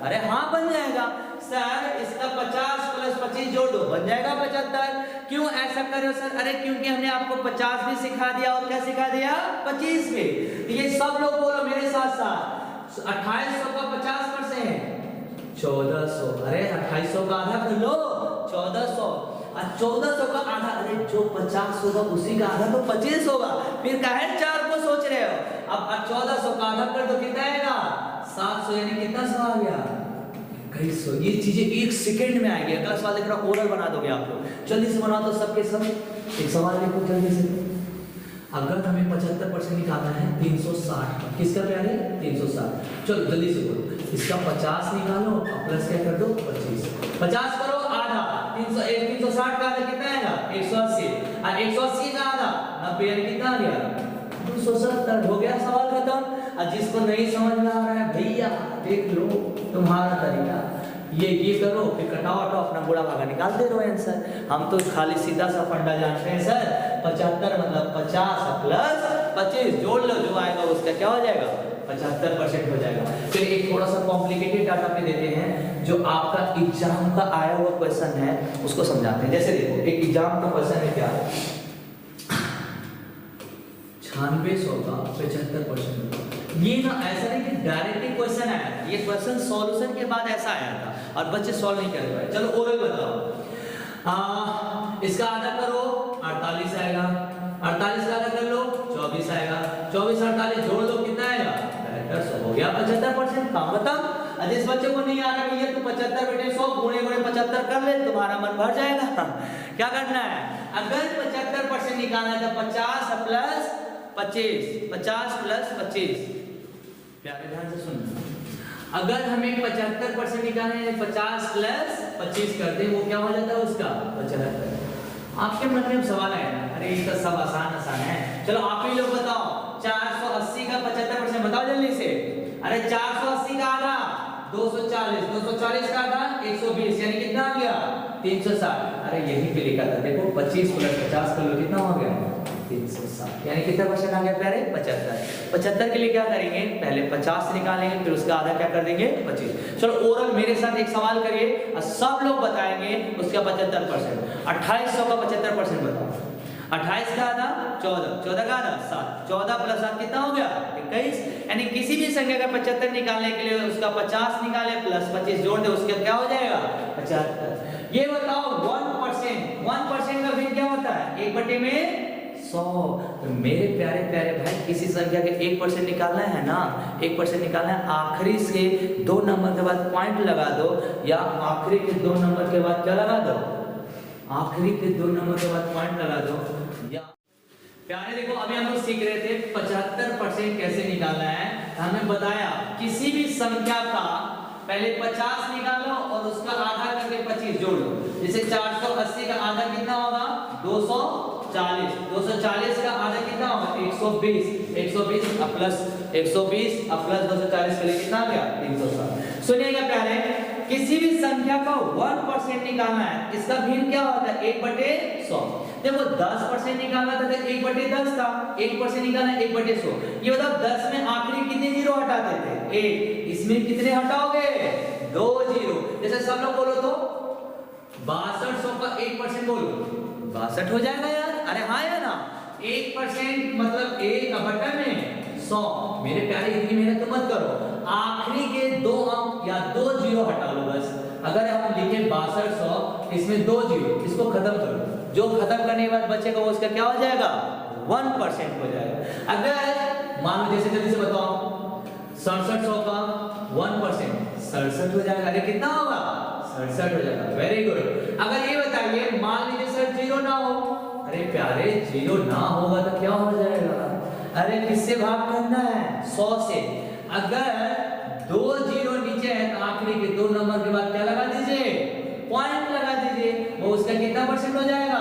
अरे हाँ बन जाएगा सर, इसका 50 प्लस 25 जोड़ दो, बन जाएगा 75। क्यों ऐसा कर रहे हो सर? अरे क्योंकि हमने आपको 50 भी सिखा दिया और क्या सिखा दिया, 25 भी। ये सब लोग बोलो मेरे साथ साथ, 2800 का 50% 1400। अरे 2800 का आधा कर लो, 1400। और 1400 का आधा, अरे जो 50 होगा उसी का आधा तो 25 होगा, फिर काहे 4 को सोच रहे हो? अब 1400 का आधा कर दो, कितना आएगा, 700। यानी कितना सवाल आ गया, 2100। ये चीजें 1 सेकंड में आएगी। अगला सवाल देख रहा, ओरल बना दोगे आप लोग, जल्दी से बना दो सबके सब। एक सवाल देखो जल्दी से, अगर हमें 75% निकालना है 360, किसका प्यारे, 360। चलो जल्दी से बोलो, इसका 50 निकालो और प्लस क्या कर दो, 25। 50 करो आधा, 360 का आधा कितना आएगा, 180। और 180 का आधा 90, यानी कितना आ गया, 270। हो गया सवाल खत्म। और जिसको नहीं समझ में आ रहा है भैया, देख लो तुम्हारा तरीका, ये करो, फिर कटाओ हटाओ, अपना बुरा भागा निकालते रहो आंसर। हम तो खाली सीधा सा फंडा जानते हैं सर, 75 मतलब 50 प्लस 25 जोड़ लो, जो आएगा उसका क्या हो जाएगा, 75% हो जाएगा। फिर एक थोड़ा सा कॉम्प्लिकेटेड डाटा पे देते हैं, जो आपका एग्जाम का आया हुआ क्वेश्चन है उसको समझाते हैं। जैसे देखो, एक एग्जाम का क्वेश्चन है क्या, 9600 का 75%। ये ना ऐसा नहीं कि डायरेक्टली क्वेश्चन आया, ये क्वेश्चन सॉल्यूशन के बाद ऐसा आया था और बच्चे सॉल्व नहीं कर पाए। चलो ओरल बताओ, इसका आधा करो 48 आएगा, 48 का आधा कर लो 24 आएगा, 24 48 जोड़ लो, कितना आएगा, 7200। हो गया 75%। काम बताओ। जिस बच्चे को नहीं आ रहा भैया तो 75 बटे 100 गुणे 75 कर ले, तुम्हारा मन भर जाएगा। क्या करना है, अगर 75% निकालना है तो 50 प्लस 25, 50 प्लस 25। प्यारे ध्यान से सुनना, अगर हमें 75% निकालना है 50 प्लस 25 कर दे, वो क्या हो जाता है उसका 75। आपके मन में सवाल है, अरे ये तो सब आसान है। चलो आप ही लोग बताओ, 480 का 75% बताओ जल्दी से। अरे 480 का आधा 240, 240 का आधा 120, यानी कितना आ गया, 360। अरे यही पे लिखा था, देखो 25 प्लस 50 कर लो, कितना हो गया, 360। यानी कितना परसेंट आ गया प्यारे, 75। 75 के लिए क्या करेंगे, पहले 50 निकालेंगे, फिर उसका आधा क्या कर देंगे, 25। चलो ओरल मेरे साथ एक सवाल करिए और सब लोग बताएंगे उसका 75%। 2800 का 75% बताओ। 28 का आधा 14, 14 का आधा 7, 14 प्लस 7 कितना हो गया, 21। यानी किसी भी संख्या का 75 निकालने के लिए उसका 50 निकाले प्लस 25 जोड़ दे, उसका क्या हो जाएगा, 75। ये बताओ 1% का भिन्न क्या होता है, 1 में 100। तो मेरे प्यारे प्यारे भाई, किसी संख्या के 1% निकालना है ना, 1% निकालना है, आखिरी से 2 नंबर के बाद पॉइंट लगा दो, या आखिरी के 2 नंबर के बाद क्या लगा दो, आखिरी के 2 नंबर के बाद पॉइंट लगा दो। या प्यारे देखो, अभी हम लोग सीख रहे थे 75% कैसे निकालना है। हमें बताया किसी भी संख्या का पहले 50 निकालो और उसका आधा करके 25 जोड़ लो। जैसे 480 का आधा कितना होगा, 240, 240 का आधा कितना होगा, 120, 120 प्लस 240 के लिए कितना आ गया, 360। सुनिएगा प्यारे, किसी भी संख्या का 1% निकालना है, इसका भिन्न क्या होता है, 1/100। देखो 10% निकालना था तो 1/10 था, 1% निकालना 1/100। ये बताओ 10 में आखिरी कितने जीरो हटा देते, 1। इसमें कितने हटाओगे, 2 जीरो। जैसे सब लोग बोलो तो 6200 का 1% बोलो, 62 हो जाएगा यार। अरे हाँ यार ना, 1% मतलब 1/100। मेरे प्यारे इतनी मेहनत तो मत करो, आखिरी के 2 अंक या 2 जीरो हटा लो बस। अगर हम लिखे 6200, इसमें 2 जीरो, इसको खत्म करो, जो खत्म करने के बाद बचेगा वो उसका क्या हो जाएगा 1% हो जाएगा। अगर मान लो जैसे जल्दी से बताओ 6700 का 1% 67 हो जाएगा। अरे कितना होगा 67 हो जाएगा। Very good. अगर ये बताइए मान लीजिए सर जीरो ना हो, अरे प्यारे जीरो ना होगा तो क्या हो जाएगा, अरे किससे भाग करना है 100 से। अगर 2 जीरो नीचे है तो आखिरी के 2 नंबर के बाद क्या लगा दीजिए पॉइंट लगा दीजिए, वो उसका कितना परसेंट हो जाएगा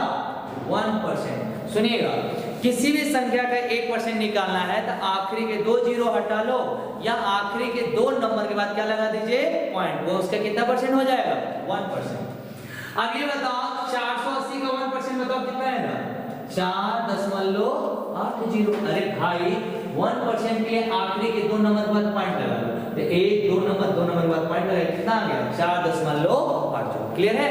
1%। सुनिएगा किसी भी संख्या का 1% निकालना है तो आखिरी के 2 जीरो हटा लो या आखिरी के 2 नंबर के बाद क्या लगा दीजिए पॉइंट, वो उसका कितना परसेंट हो जाएगा 1%। अब ये बताओ 480 का 1% बताओ कितना आएगा 4.80। अरे भाई 1% के लिए आखिरी के 2 नंबर के बाद पॉइंट लगा लो, तो 1 2 नंबर 2 नंबर के बाद पॉइंट लगा कितना आ गया 4.80। क्लियर है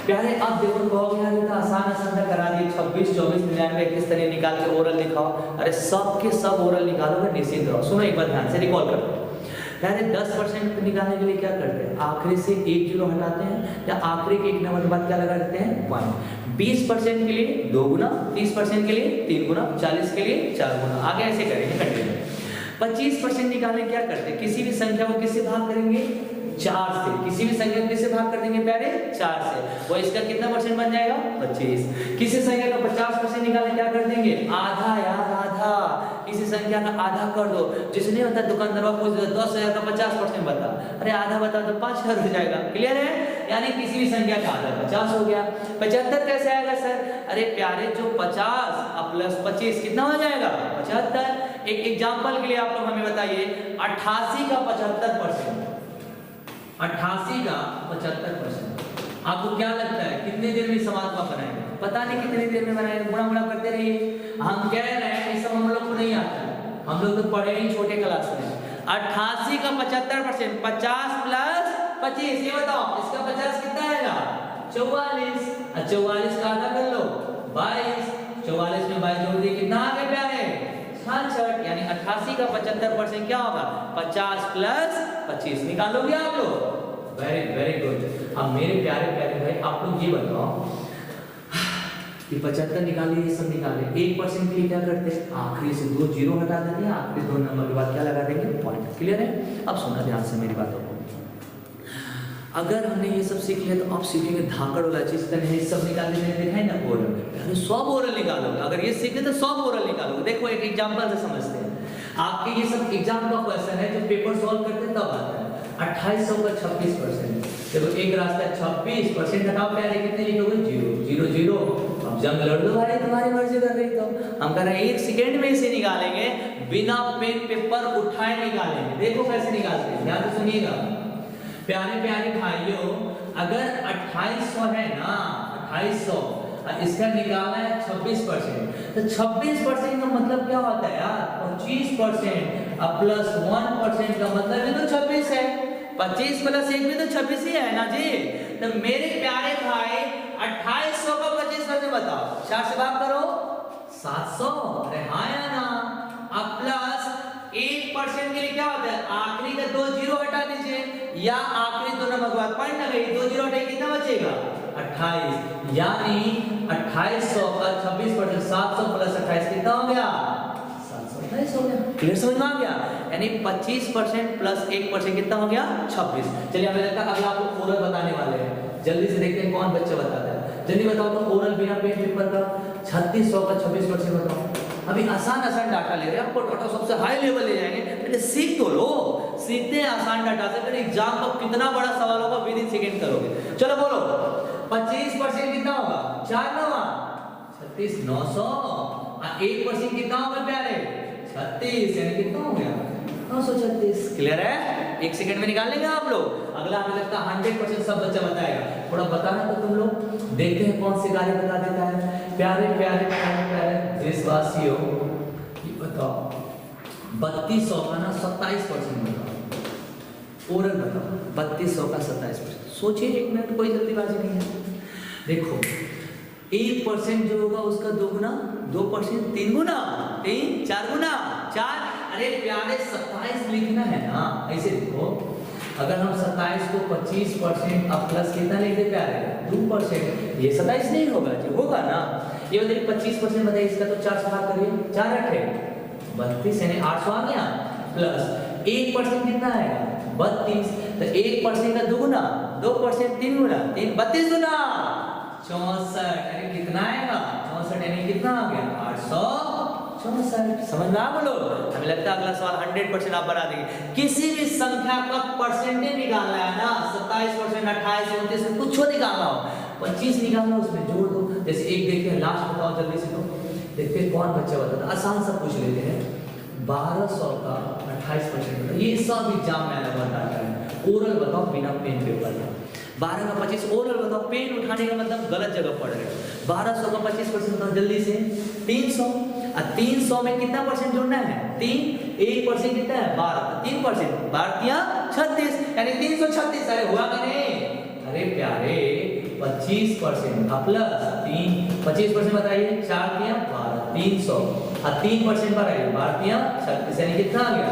प्यारे। अब देखो कहोगे यार इतना आसान आसान करा दिए 26 24 99 21 तरह निकाल के ओरल लिखाओ। अरे सब के सब ओरल निकालोगे निश्चिंत रहो। सुनो एक बार ध्यान से रिकॉल करो यार 10% निकालने के लिए क्या करते हैं आखिरी से 1 जीरो हटाते हैं या आखिरी के 1 नंबर के बाद क्या लगा देते हैं पॉइंट। 20% के लिए 2 गुना, 30% के लिए 3 गुना, 40 के लिए 4 गुना, आगे ऐसे करेंगे कंटिन्यू। 25% निकालने क्या करते हैं किसी भी संख्या को किससे भाग करेंगे 4 से, किसी भी संख्या को किससे भाग कर देंगे प्यारे 4 से, वो इसका कितना परसेंट बन जाएगा 25। किसी संख्या का 50% निकालने क्या कर देंगे आधा, यार आधा, किसी संख्या का आधा कर दो। जिसने होता है दुकानदार पूछ 10,000 का 50% बता, अरे आधा बता तो 5,000 हो जाएगा। क्लियर है, यानी किसी भी संख्या का आधा 50 हो गया। 75 कैसे आएगा सर, अरे प्यारे जो 50 प्लस 25 कितना हो जाएगा 75। एक एग्जाम्पल के लिए आप लोग हमें बताइए 88 का 75%, 88 का 75%, आपको क्या लगता है कितने देर में समाज को बनाएंगे, पता नहीं कितनी देर में बनाएंगे, गुणा गुणा करते रहिए। हम कह रहे हैं ये सब हम लोग को नहीं आता है, हम लोग तो पढ़े ही छोटे क्लास में। 88 का 75%, 50 प्लस 25, ये बताओ इसका 50 कितना आएगा 44, 44 का आधा कर लो 22, 44 में 22 जोड़ दिए कितना आ गया प्यारे 66, यानी 88 का 75% क्या होगा 50 प्लस 25। निकालोगे आप लोग, वेरी वेरी गुड। अब मेरे प्यारे प्यारे भाई आप लोग ये बताओ कि 75 निकालिए, ये सब निकाले। 1% के लिए क्या करते हैं आखिरी से 2 जीरो हटा देते हैं, आखिरी 2 नंबर के बाद क्या लगा देंगे पॉइंट। क्लियर है, अब सुनना ध्यान से मेरी बातों को। अगर हमने ये सब सीख लिया तो आप सीखेंगे धाकड़ वाला चीज तरह ये सब निकालने में देखा है ना ओरल, पहले 100 ओरल निकालोगे। अगर ये सीखे तो 100 ओरल निकालोगे। देखो एक एग्जांपल से समझते हैं। आपके ये सब एग्जाम का क्वेश्चन है जो पेपर सॉल्व करते हैं तब आता है। 2800 का 26%, चलो एक रास्ता 26% हटाओ प्यारे कितने लिखोगे 0 0 0। अब जंग लड़ लो भाई, तुम्हारी मर्जी कर रही तो हम कह रहे हैं 1 सेकंड में इसे निकालेंगे, बिना पेन पेपर उठाए निकालेंगे। देखो कैसे निकालते हैं, ध्यान से सुनिएगा प्यारे प्यारे भाइयों। अगर 2800 है ना 2800, इसका निकालना है 26%, तो 26% का मतलब क्या होता है यार 25%, अब प्लस 1% का मतलब भी तो 26 है। 25 प्लस 1 भी तो 26 ही है ना जी। तो मेरे प्यारे भाई 2800 का 25 में बताओ 4 से भाग करो 700, अरे हाँ या ना। अब प्लस 1% के लिए क्या होता है आखिरी का 2 जीरो हटा दीजिए या आखिरी 2 नंबर के बाद पॉइंट लगाइए, 2 जीरो हटाइए कितना बचेगा 28, यानी 2800 का 26%, 700 प्लस 28 कितना हो गया 728 हो गया। क्लियर समझ में आ गया, यानी 25% प्लस 1% कितना हो गया 26। चलिए हमें लगता है अगला आपको ओरल बताने वाले हैं, जल्दी से देखते हैं कौन बच्चा बताता है। जल्दी बताओ तो ओरल बिना पेन पेपर का 3600 का 26% बताओ। अभी आसान आसान डाटा ले रहे हैं, आपको डाटा सबसे हाई लेवल ले जाएंगे, पहले सीख तो लो। सीखते हैं आसान डाटा से, फिर एग्जाम का कितना बड़ा सवाल होगा विद इन सेकंड करोगे। चलो बोलो 25% कितना होगा 4 9 36 900, 1% कितना होगा प्यारे 36, यानी कितना हो गया 936। क्लियर है, 1 सेकंड में निकाल लेंगे आप लोग। अगला हमें लगता है 100% सब बच्चा बताएगा, थोड़ा बताना तो तुम लोग, देखते हैं कौन सी गाड़ी बता देता है। प्यारे प्यारे प्यारे प्यारे देशवासियों ये बताओ 3200 का ना 27% बताओ, ओरल बताओ 3200 का 27%। सोचिए 1 मिनट, कोई जल्दीबाजी नहीं है। देखो 1% जो होगा उसका 2 गुना, 2% 3 गुना, 3 4 गुना 4। अरे प्यारे 27 लिखना है ना, ऐसे देखो अगर हम 27 को 25% अब प्लस कितना लिख दे प्यारे 2%, ये 27 नहीं होगा जी, होगा ना। ये बताइए 25% बताइए इसका, तो 4 से भाग करिए, 4 8 32 यानी 800 आ गया, प्लस 1% कितना आएगा 32, तो 1% का दुगुना 2% 3 गुना 3 32 गुना 64 यानी कितना आएगा 64 यानी कितना आ गया 864। समझ में आ बोलो। हमें लगता है अगला सवाल 100% आप बना देंगे। किसी भी संख्या का परसेंटेज निकालना है ना, 27%, 28, 29 कुछ निकालना हो, 25 निकालना उसमें जोड़ दो। जैसे एक देखिए लास्ट बताओ जल्दी से, तो देखते कौन बच्चा बताता, आसान सा पूछ लेते हैं। 1200 का 28%, ये सब एग्जाम में अलग बताता है। ओरल बताओ बिना पेन पेपर का। 12 का 25 ओरल बताओ, पेन उठाने का मतलब गलत जगह पड़ रहे हो। 1200 का 25% बताओ जल्दी से 300, और 300 में कितना परसेंट जोड़ना है 3, 1% कितना है 12, 3%, 12 36 यानी 336। अरे हुआ कि नहीं, अरे प्यारे 25% प्लस 3, 25% बताइए 4 दिया 12, 300 और 3% बताइए 12 दिया 36 यानी कितना आ गया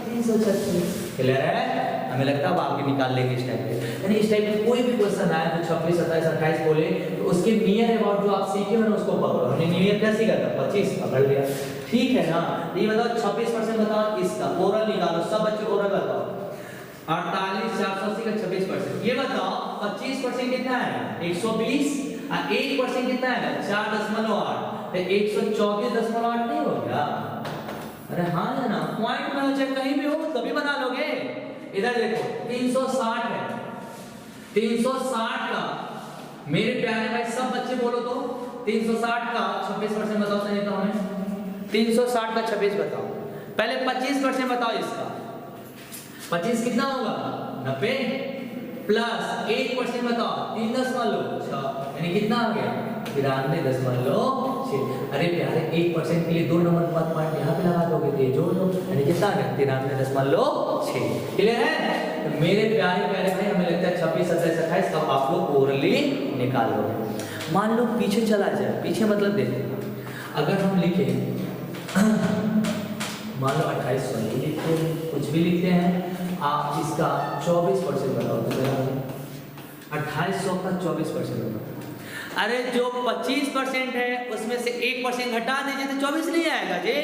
336। क्लियर है। हमें लगता है अब आपके निकाल लेंगे इस टाइप पे, यानी इस टाइप में कोई भी क्वेश्चन आए तो 26, 27, 28 बोले तो उसके नियर अबाउट जो आप सीखे हो ना उसको पकड़ो। हमने नियर क्या सीखा था 25 पकड़ लिया, ठीक है ना। ये बताओ 26% बताओ इसका, ओरल निकालो सब बच्चे ओरल बताओ। 48 480 का 26%, ये बताओ 25% कितना है 120 और 1% कितना है 4.8, तो 124.8 नहीं हो गया। अरे हाँ है ना, पॉइंट में हो चाहे कहीं भी हो तभी बना लोगे। इधर देखो 360 है, 360 का मेरे प्यारे भाई सब बच्चे बोलो तो 360 का 26% बताओ सही तो हमें 360 का 26 बताओ। पहले 25% बताओ इसका, 25 कितना होगा 90 प्लस 1% बताओ 3.6 यानी कितना आ गया 93.6। अरे प्यारे 1% के लिए 2 नंबर बाद पॉइंट यहाँ पे लगा दोगे तो ये जोड़ दो यानी कितना आ गया 93.6। क्लियर है। तो मेरे प्यारे प्यारे भाई हमें लगता है 26, 27, 28 का आप लोग ओरली निकालोगे। मान लो पीछे चला जाए, पीछे मतलब देखो अगर हम लिखे मान लो 28 लिखते हैं, कुछ भी लिखते हैं, आप इसका 24% बताओ तो 2800 का 24% बताओ। अरे जो 25% है उसमें से 1% घटा दीजिए तो 24 नहीं आएगा जी।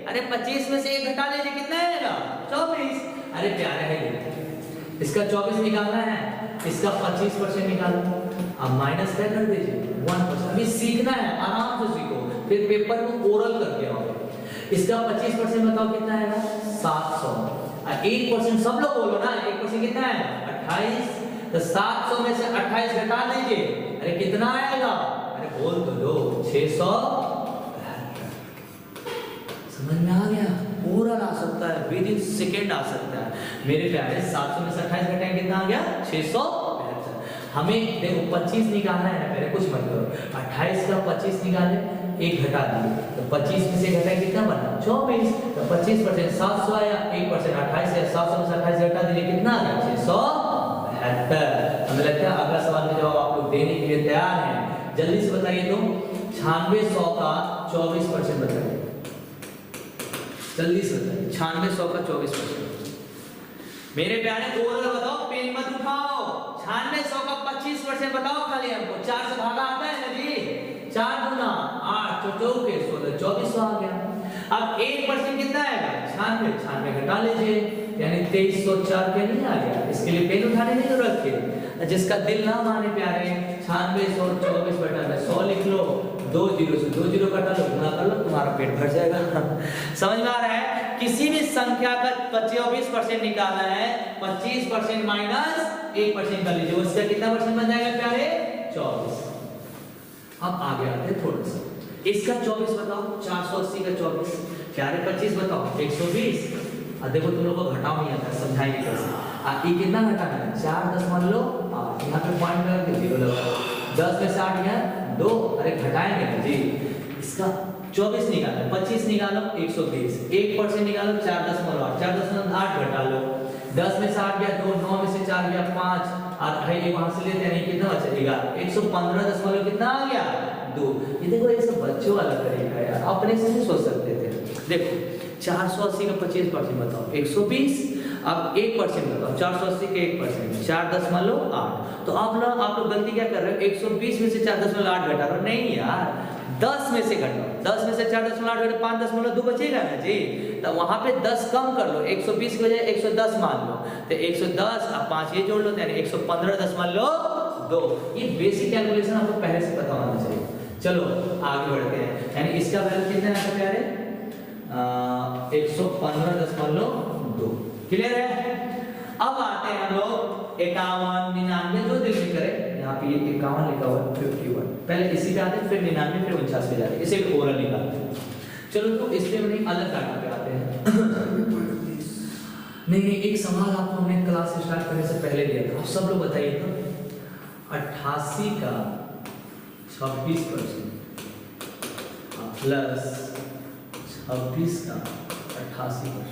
अरे 25 में से 1 घटा दीजिए कितना आएगा 24। अरे प्यारे है इसका 24 निकालना है, इसका 25% निकालो, अब माइनस क्या कर दीजिए 1%। अभी सीखना है, आराम से सीखो, फिर पेपर को ओरल करके आओगे। इसका 25% बताओ कितना आएगा 700, और 1% सब लोग बोलो ना 1% कितना है 28, तो 700 में से 28 घटा दीजिए, अरे कितना आएगा, अरे बोल तो दो 600। समझ में आ गया, ओरल आ सकता है, विद इन सेकेंड आ सकता है। मेरे प्यारे 700 में से 28 घटाएंगे कितना आ गया 672। हमें देखो 25 निकालना है ना, पहले कुछ मत करो, 28 का 25 निकाले 1 घटा दिए तो 25 में से घटाए कितना बना 24, तो 25% 700 आया, 1% 28 है, 700 में से 28 घटा दिए कितना आ गया 672। हमें लगता है अगला सवाल में जवाब आप लोग देने के लिए तैयार हैं, जल्दी से बताइए तो 9600 का 24% बताइए, जल्दी से बताइए 9600 का 24%। मेरे प्यारे ओरल बताओ, पेन मत उठाओ। 9600 का 25% बताओ खाली हमको, 4 से भागा आता है ना जी, 4 गुना 8 चौके 16 2400 आ गया। अब 1% कितना आएगा 96 घटा लीजिए यानी 2304 के नहीं आ गया। इसके लिए पेन उठाने की जरूरत है, जिसका दिल ना माने प्यारे 9624 बटा में 100 लिख लो, 2 जीरो से 2 जीरो कटा लो, गुना कर लो, तुम्हारा पेट भर जाएगा। समझ में आ रहा है। किसी भी संख्या का 24% निकालना है, 25% माइनस 1% कर लीजिए, उसका कितना परसेंट बन जाएगा प्यारे 24। अब आगे आते हैं थोड़ा सा, इसका 24 बताओ, 480 का 24 प्यारे 25 बताओ 120। अब देखो तुम लोगों को घटाओ नहीं आता, समझाएंगे कैसे। ये कितना घटाना है 4.8, यहाँ पे पॉइंट लगा के 0 लगा, 10 में से 8 गया 2, अरे घटाएंगे ना जी। इसका 24 निकालो, 25 निकालो 120, 1% निकालो 4.8, 4.8 घटा लो, 10 में से 8 गया 2, 9 में से 4 गया 5, और भाई ये वहां से लेते हैं कितना बचेगा 115 कितना आ गया 2। ये देखो ये सब बच्चों वाला तरीका है यार, अपने से नहीं सोच सकते थे। देखो 480 का 25% बताओ 120, अब 1% बताओ, 480 के 1% 4.8। तो आप लोग गलती क्या कर रहे हो, 120 में से 4.8 घटा रहे हो। नहीं यार, 10 में से घटाओ, 10 में से 4.8 घटाओ 5.2 बचेगा ना जी। तो वहां पे 10 कम कर लो, 120 की बजाय 110 मान लो, तो 110 अब 5 ये जोड़ लो, यानी 115.2। ये बेसिक कैलकुलेशन आपको पहले से पता होना चाहिए। चलो आगे बढ़ते हैं, यानी इसका वैल्यू कितना है आपका प्यारे, 115.2। क्लियर है। अब आते हैं हम लोग 51, 99, जो दिल में करे। यहाँ पे 51 लिखा हुआ है, 51 पहले इसी पे आते हैं, फिर 99, फिर 49 पे जाते हैं, इसे भी ओरल निकालते हैं। चलो तो इसमें नहीं अलग डाटा पे आते हैं। नहीं, एक सवाल आपको हमने क्लास स्टार्ट करने से पहले दिया था, आप सब लोग बताइए तो 88 का 26% प्लस 26 का 88%।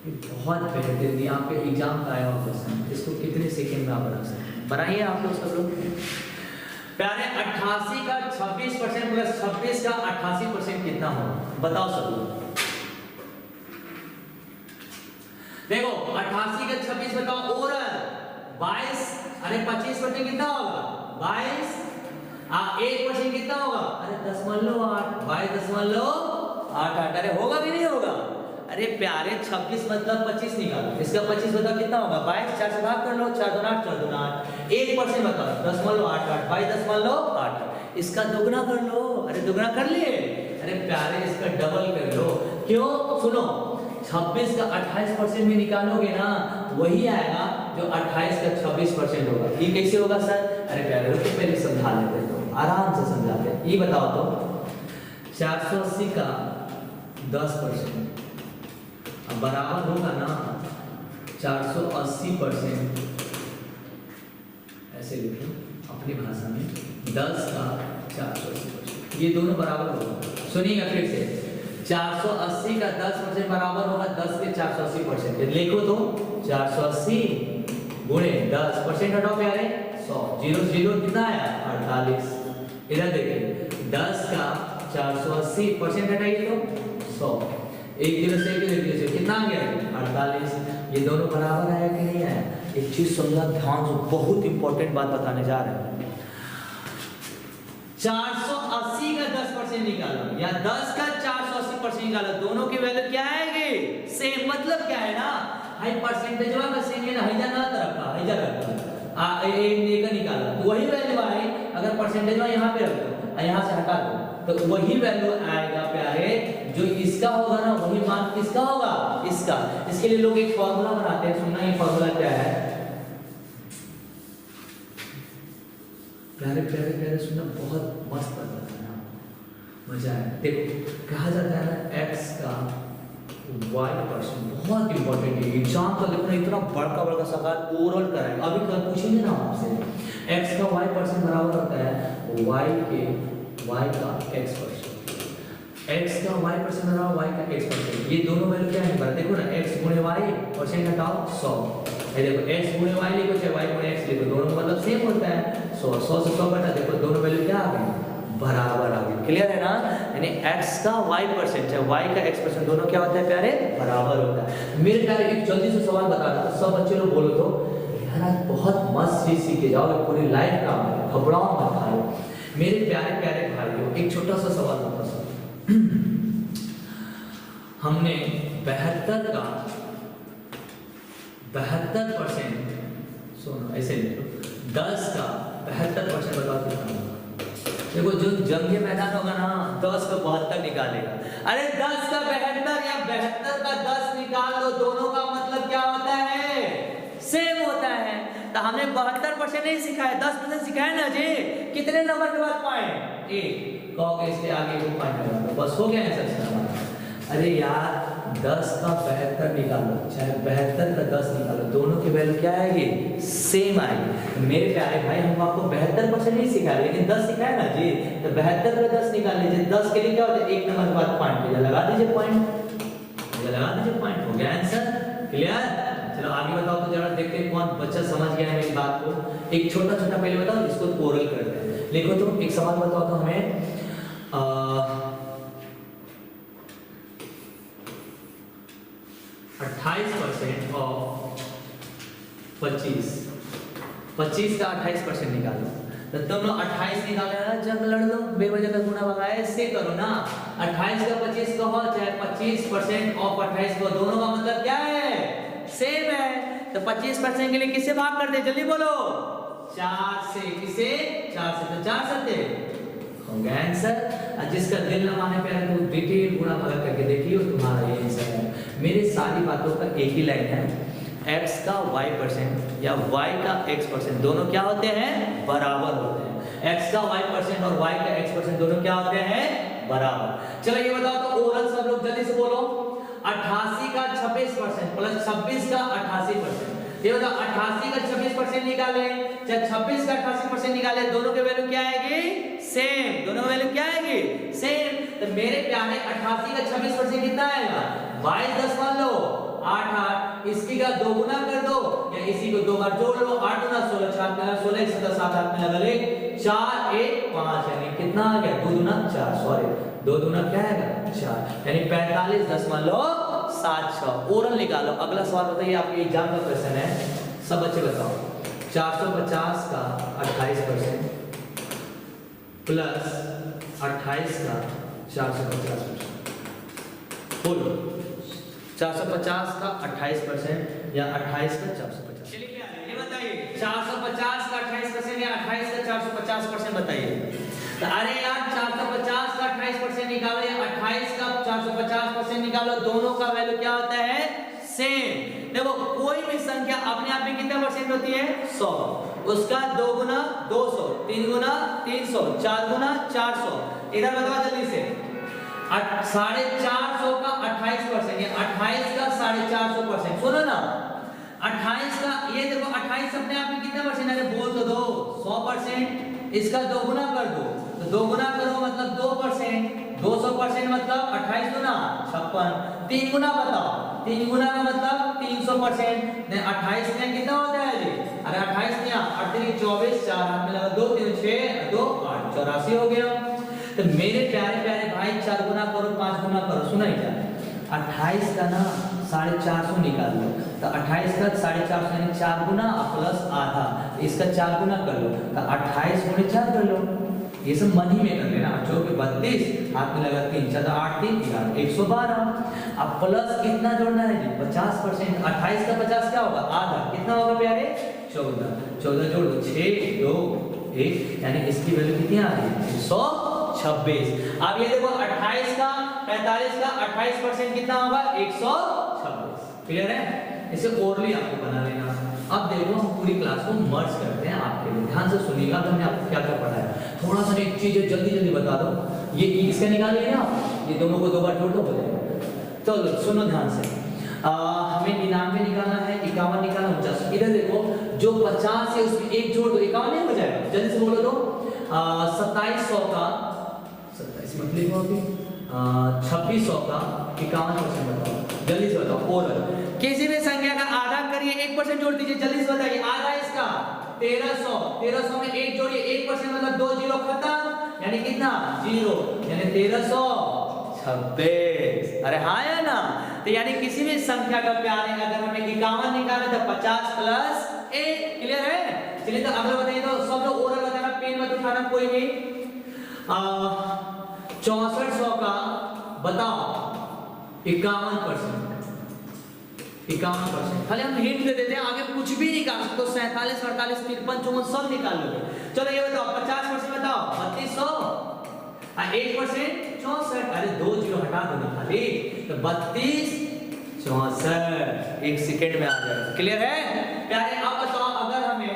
बहुत बेहतरीन, यहाँ पे एग्जाम का आया हुआ क्वेश्चन, इसको कितने सेकंड में आप बना सकते हैं, बनाइए आप लोग सब लोग प्यारे। 88 का 26% प्लस 26 का 88% कितना होगा, बताओ सब लोग। देखो 88 का 26 बताओ, ओरल 22, अरे 25% कितना होगा 22, 1% कितना होगा, अरे 10.8, 22.8, अरे होगा कि नहीं होगा। अरे प्यारे 26 मतलब 25 निकालो, इसका 25 बताओ कितना होगा 22, 4 से भाग कर लो, 4 2 8, 4 2 8, 1% बताओ 10.88, 22.8, इसका दुगना कर लो, अरे दुगना कर लिए, अरे प्यारे इसका डबल कर लो। क्यों, सुनो 26 का 28% में निकालोगे ना, वही आएगा जो 28 का 26% होगा। ये कैसे होगा सर, अरे प्यारे रुको पहले समझा लेते हैं, तो आराम से समझाते हैं। ये बताओ तो 480 का 10% बराबर होगा ना 480%, ऐसे लिखो अपनी भाषा में, 10 का 480%, ये दोनों बराबर होगा। सुनिएगा फिर से, 480 का 10% बराबर होगा 10 के 480%। लिखो तो 480 गुणे 10%, हटाओ प्यारे 100, 0 0 कितना आया 48। इधर देखिए 10 का 480% हटाइए तो 100, 1 0 से 1 0 से कितना आ गया 48। ये दोनों बराबर आया कि नहीं आया। एक चीज समझा ध्यान से, बहुत इंपॉर्टेंट बात बताने जा रहे हैं। 480 का 10% निकालो या 10 का 480% निकालो, दोनों की वैल्यू क्या आएगी सेम। मतलब क्या है ना, हाई परसेंटेज का सेम है ना, हैजा ना तरफ का हैजा रखा ए का निकाला तो वही वैल्यू आए। अगर परसेंटेज यहाँ पे रख दो, यहाँ से हटा दो, तो वही वैल्यू आएगा प्यारे, जो इसका होगा ना वही मान किसका होगा, इसका। इसके लिए लोग एक फॉर्मूला बनाते हैं, सुनना ये फॉर्मूला क्या है प्यारे प्यारे प्यारे, सुनना बहुत मस्त बताता है, मजा है। देखो कहा जाता है ना x का y%, बहुत इंपॉर्टेंट है एग्जाम का। देखो इतना बड़का बड़का सवाल ओरल कराएगा, अभी कल पूछेंगे ना आपसे, x का y% बराबर होता है y के y का x%, x का y% बराबर y का x%। ये दोनों वैल्यू क्या है, देखो ना x गुणे y परसेंट हटाओ 100, देखो x गुणे y लिखो चाहे y गुणे x लिखो, दोनों मतलब सेम होता है 100, 100 से 100 घटा, देखो दोनों वैल्यू क्या आ गई बराबर आ गई। क्लियर है ना, यानी x का y% चाहे y का x% दोनों क्या होता है प्यारे बराबर होता है। मेरे प्यारे एक जल्दी से सवाल बता रहा था, सब बच्चे लोग बोलो तो यार आज बहुत मस्त चीज सीख के जाओगे, पूरी लाइफ का घबराओ मत खाओ। मेरे प्यारे प्यारे भाइयों एक छोटा सा सवाल बता सकते, हमने 72 का 72%, सुनो ऐसे लिखो, 10 का 72% बताओ कितना होगा। देखो जो जंगे मैदान होगा ना 10 का 72 निकालेगा, अरे 10 का 72 या 72 का 10 निकाल दो, दोनों का मतलब क्या होता है सेम होता है। तो हमने 72% नहीं सिखाया, 10% सिखाया ना जी। कितने नंबर के बाद पॉइंट एक कहोगे, इसके आगे वो पॉइंट लगा दो, बस हो गया है सबसे। अरे यार 10 का 72 निकालो चाहे 72 का 10 निकालो, दोनों की वैल्यू क्या आएगी सेम आएगी। मेरे प्यारे भाई हम आपको 72% नहीं सिखा रहे, लेकिन 10 सिखाए ना जी, तो 72 का 10 निकाल लीजिए। 10 के लिए क्या होता है, एक नंबर के बाद पॉइंट लगा दीजिए, पॉइंट लगा दीजिए, पॉइंट हो गया आंसर। क्लियर, चलो आगे बताओ तो जरा देखते हैं कौन बच्चा समझ गया है मेरी बात को। एक छोटा छोटा पहले बताओ, इसको ओरल करते हैं। लिखो तो एक सवाल बताओ तो हमें 28% ऑफ 25 का 28% निकालो। तो तुम लोग 28 निकाले ना, जंग लड़ लो, बेवजह का गुना भगाए, ऐसे करो ना। 28 का 25 कहो, चाहे 25% ऑफ 28 को, दोनों का मतलब क्या है? सेम है। तो 25% के लिए किससे भाग करते, जल्दी बोलो? 4 से। किसे? 4 से। तो 4 सत्ते होंगे आंसर। जिसका दिल न माने प्यारे तो डिटेल गुणा भागा करके देखिए, तुम्हारा ये आंसर है। मेरी सारी बातों का एक ही लाइन है, x का y% या y का x%, दोनों क्या होते हैं? बराबर होते हैं। x का y% और y का x% दोनों क्या होते हैं? बराबर। चलो ये बताओ तो ओरल सब लोग जल्दी से बोलो। 88 का 26% प्लस 26 का 88%। ये बताओ 88 का 26% निकाले, चाहे 26 का 88% निकाले, दोनों के वैल्यू क्या आएगी? सेम। दोनों वैल्यू क्या आएगी? सेम। तो मेरे प्यारे 88 का 26% कितना आएगा? 22 10 मान लो 8 8, इसकी का 2 गुना कर दो या इसी को 2 बार जोड़ लो। 8 गुना 16, 4 गुना 16, 1 7 7 8 में लगा ले 4 1 5, यानी कितना आ गया? 2 गुना 4, सॉरी 2 गुना क्या आएगा? 4, यानी 45 10 मान लो 7 6। ओरल निकालो। अगला सवाल बताइए, आपके एग्जाम का क्वेश्चन है, सब बच्चे बताओ। 450 का 28% प्लस 28 का 450%, बोलो 450 का 28% या 28 का 450? चलिए क्या है ये बताइए, 450 का 28% या 28 का 450% बताइए। तो अरे यार 450 का 28% निकालो या 28 का 450% निकालो, दोनों का वैल्यू क्या होता है? सेम। देखो कोई भी संख्या अपने आप में कितना परसेंट होती है? 100। उसका 2 गुना 200, 3 गुना 300, 4 गुना 400। इधर बताओ जल्दी से। 450 का 28% या 28 का 450%। सुनो ना, 28 का ये देखो 28 अपने आप में कितना परसेंट है? बोल तो दो 100%। इसका 2 गुना कर दो, तो 2 गुना करो मतलब 2%। 200% मतलब 28 गुना 56। 3 गुना बताओ, 3 गुना का मतलब 300%। 28 में कितना होता है जी? अरे 28 में 8 3 24, 4 हाथ में लगा 2 3 6 2 8, 84 हो गया। तो मेरे प्यारे प्यारे भाई 4 गुना करो 5 गुना करो, सुना ही क्या? 28 का ना 450 निकाल लो, तो 28 का 450 यानी 4 गुना प्लस आधा, इसका 4 गुना कर लो, तो 28 गुणे 4 कर लो। ये सब मन ही में कर लेना। 4 के 32, हाथ में लगा 3 4 8 3 11 112। अब प्लस कितना जोड़ना है जी? 50%। 28 का 50 क्या होगा? आधा। कितना होगा प्यारे? 14। 14 जोड़ दो 6 2 1, यानी इसकी वैल्यू कितनी आ रही है? 126। अब ये देखो 28 का 45 का 28% कितना होगा? 126। क्लियर है? इसे ओरली आपको बना लेना। अब देखो हम पूरी क्लास को मर्ज करते हैं आपके लिए, ध्यान से सुनिएगा तो हमने आपको क्या क्या पढ़ाया। थोड़ा सा एक चीज है, जल्दी जल्दी बता दो। ये इसका निकाल लिया ना, ये दोनों को 2 बार जोड़ दो, हो जाएगा। चलो सुनो ध्यान से। हमें 99 निकालना है, 51 निकालना, 49। इधर देखो जो 50 है उसमें 1 जोड़ दो, 51 हो जाएगा। जल्दी से बोलो तो 2700 का 27 मत लिखो अभी, 2600 का 51% बताओ, जल्दी से बताओ। ओरल किसी भी संख्या का आधा करिए, 1% जोड़ दीजिए, जल्दी से बताइए। आधा इसका 1300, 1300 में 1 जोड़िए, 1% मतलब 2 जीरो खत्म, यानी कितना? 0, यानी 1326। अरे हाँ या ना? तो यानी किसी भी संख्या का प्यारे अगर हमें 51 निकाले तो 50 प्लस 1। क्लियर है? चलिए तो अगला बताइए। तो सब लोग ओरल बताना, पेन मत उठाना कोई भी। 6400 का बताओ 51%। 51%। खाली हम हिंट दे देते हैं, आगे कुछ भी निकाल सकते हो। 47 48 53 54 सब निकाल लोगे। चलो ये बताओ 50% बताओ 3200, 1% 64। अरे 2 जीरो हटा दो ना खाली, तो 32 64 1 सेकंड में आ जाएगा। क्लियर है प्यारे? अब बताओ अगर हमें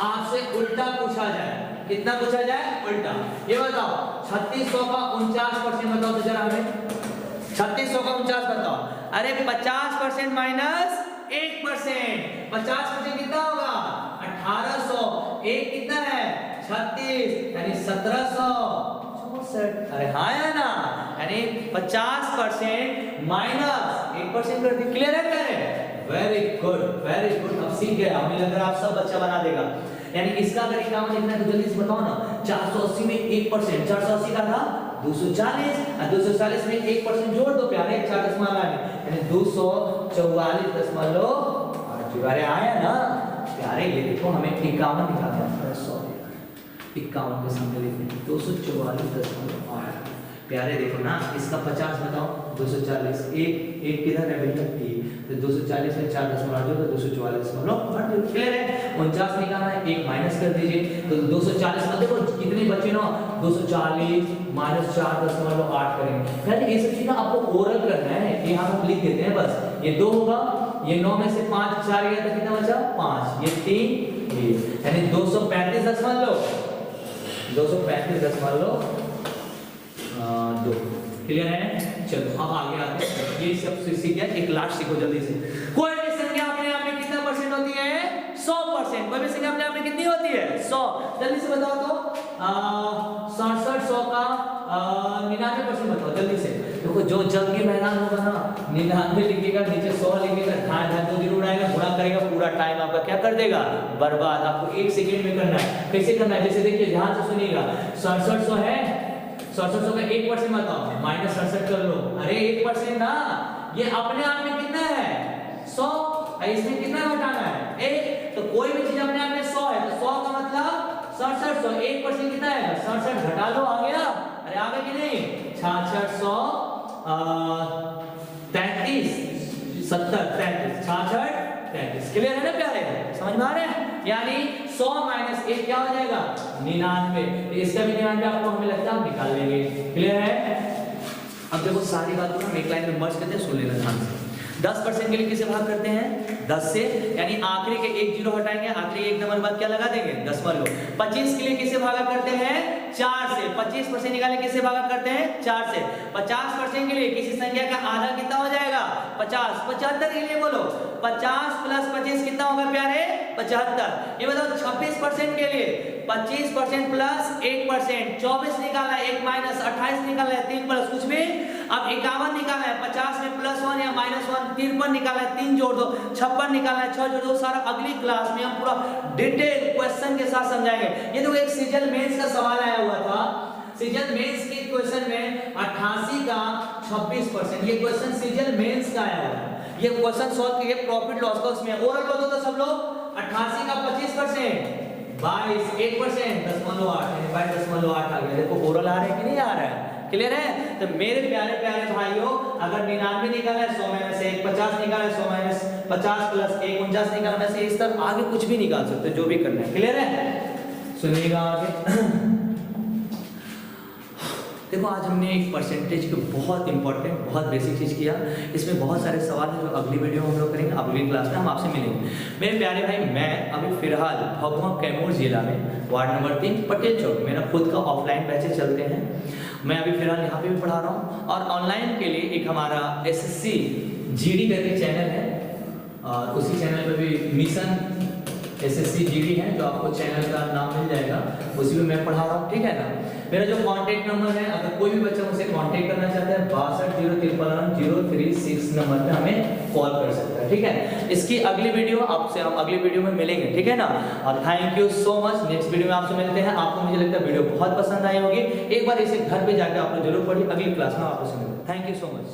आपसे उल्टा पूछा जाए, कितना पूछा जाए? उल्टा। ये बताओ 3600 का 49% बताओ तो जरा हमें। 3600 का 49 बताओ। अरे 50% माइनस 1%, 50% कितना होगा? 1800। 1 कितना है? 36, यानी 1764। अरे हाँ या ना? यानी 50% माइनस 1% कर दी। क्लियर है प्यारे? Very good very good. अब सीख गए, हमें लग रहा है आप सब बच्चा बना देगा। यानी इसका अगर 51 लिखना है तो जल्दी से बताओ ना। 480 में 1%, 480 का था 240, और 240 में 1% जोड़ दो प्यारे, 40 माना है यानी 244.8 अरे आया ना प्यारे। ये देखो हमें 51 निकालना है, सॉरी 51 के सामने लिखते 244.8 प्यारे। देखो ना इसका 50 बताओ 240 एक किधर है भैया तो 240 में 4 दशमलव जोड़ तो 244.8 क्लियर है। 49 निकालना है, एक माइनस कर दीजिए तो 240 में देखो कितने बचे ना 240 माइनस 4.8 करेंगे। यानी ये सब चीज ना आपको ओरल करना है, यहाँ हम लिख देते हैं बस। ये 2 होगा, ये 9 में से 5 4 गया तो कितना बचा 5, ये 3 यानी 235.2 क्लियर है। चलो अब आगे आते हैं, ये सब सीख गया। एक लास्ट सीखो जल्दी से। कोई भी संख्या अपने आप में कितना परसेंट होती है 100%। कोई भी संख्या अपने आप में कितनी होती है 100। जल्दी से बताओ तो 67 100 का 99% बताओ जल्दी से। देखो जो जग के मैदान होगा ना 99 लिखेगा नीचे 100 लिखेगा, ढाई ढाई 2 दिन उड़ाएगा, गुणा करेगा, पूरा टाइम आपका क्या कर देगा बर्बाद। आपको 1 सेकंड में करना है। कैसे करना है जैसे देखिए ध्यान से सुनिएगा। 67 100 है, 67 का 1% बताओ माइनस 67 कर लो। अरे 1% ना, ये अपने आप में कितना है 100, इसमें कितना घटाना है 1। तो कोई भी चीज अपने आप में 100 है तो 100 का मतलब 67 100 1% कितना है 67 घटा लो, आ गया। अरे आ गया कि नहीं 66 100 33 70 33 66 33 क्लियर है ना प्यारे, समझ में आ रहा है। यानी 100 माइनस 1 क्या हो जाएगा 99। इसका भी 99 आपको हमें लगता है हम निकाल लेंगे। क्लियर है। अब देखो सारी बातों को हम एक लाइन में मर्ज करते हैं, सुन लेना ध्यान से। 10% के लिए किसे भाग करते हैं 10 से, यानी आखिरी के एक जीरो हटाएंगे, आखिरी एक नंबर बाद क्या लगा देंगे दशमलव। 25 के लिए किसे भागा करते हैं 4 से, 25% निकाले किसे भागा करते हैं 4 से। 50% के लिए किसी संख्या का आधा कितना हो जाएगा 50। 75 के लिए बोलो 50 प्लस 25 कितना होगा प्यारे 75। ये बताओ 26% के लिए 25% प्लस 1%, 24 निकालना है, 1 माइनस 28 निकालना है, 3 प्लस कुछ भी। अब 51 निकालना है, 50 में +1 या -1, 53 निकालना है, 3 जोड़ दो, 56 निकालना है, 6 जोड़ दो। सारा अगली क्लास में हम पूरा डिटेल क्वेश्चन के साथ समझाएंगे। ये देखो एक सीजल मेंस का सवाल आया हुआ था। सीजल मेंस के क्वेश्चन में 88 का 26%, ये क्वेश्चन सीजल मेंस का आया हुआ है। ये क्वेश्चन सॉल्व किए प्रॉफिट लॉस का, उसमें ओरल बोलो तो सब लोग 88 का 25% 22 1% 0.8 यानी 22.8 आ गया। देखो ओरल आ रहा है कि नहीं आ रहा है, क्लियर है। तो मेरे प्यारे प्यारे भाइयों अगर 99 निकाला है 100 में से 1, 50 निकाला है 100 में 50 प्लस 1 49 निकालना से इस तरह आगे कुछ भी निकाल सकते हो, जो भी करना है। क्लियर है, सुनिएगा आगे। देखो आज हमने एक परसेंटेज के बहुत इंपॉर्टेंट बहुत बेसिक चीज़ किया। इसमें बहुत सारे सवाल हैं जो अगली वीडियो में हम लोग करेंगे, अगली क्लास में हम आपसे मिलेंगे। मेरे प्यारे भाई मैं अभी फिलहाल भभुआ कैमूर जिला में वार्ड नंबर 3 पटेल चौक, मेरा खुद का ऑफलाइन बैचेज चलते हैं। मैं अभी फिलहाल यहाँ पे भी पढ़ा रहा हूँ और ऑनलाइन के लिए एक हमारा SSC GD करके चैनल है और उसी चैनल पे भी मिशन SSC GD है, जो आपको चैनल का नाम मिल जाएगा, उसी में मैं पढ़ा रहा हूँ। ठीक है ना। मेरा जो कांटेक्ट नंबर है, अगर कोई भी बच्चा मुझसे कांटेक्ट करना चाहता है 620353 नंबर पे हमें कॉल कर सकता है। ठीक है, इसकी अगली वीडियो आपसे हम अगली वीडियो में मिलेंगे। ठीक है ना। और thank you so much. Next video में आपसे मिलते हैं। आपको मुझे लगता है वीडियो बहुत पसंद आई होगी। एक बार इसे घर पे जाकर आप लोग जरूर पढ़िए, अगली क्लास में आपसे मिलते हैं। Thank you so much.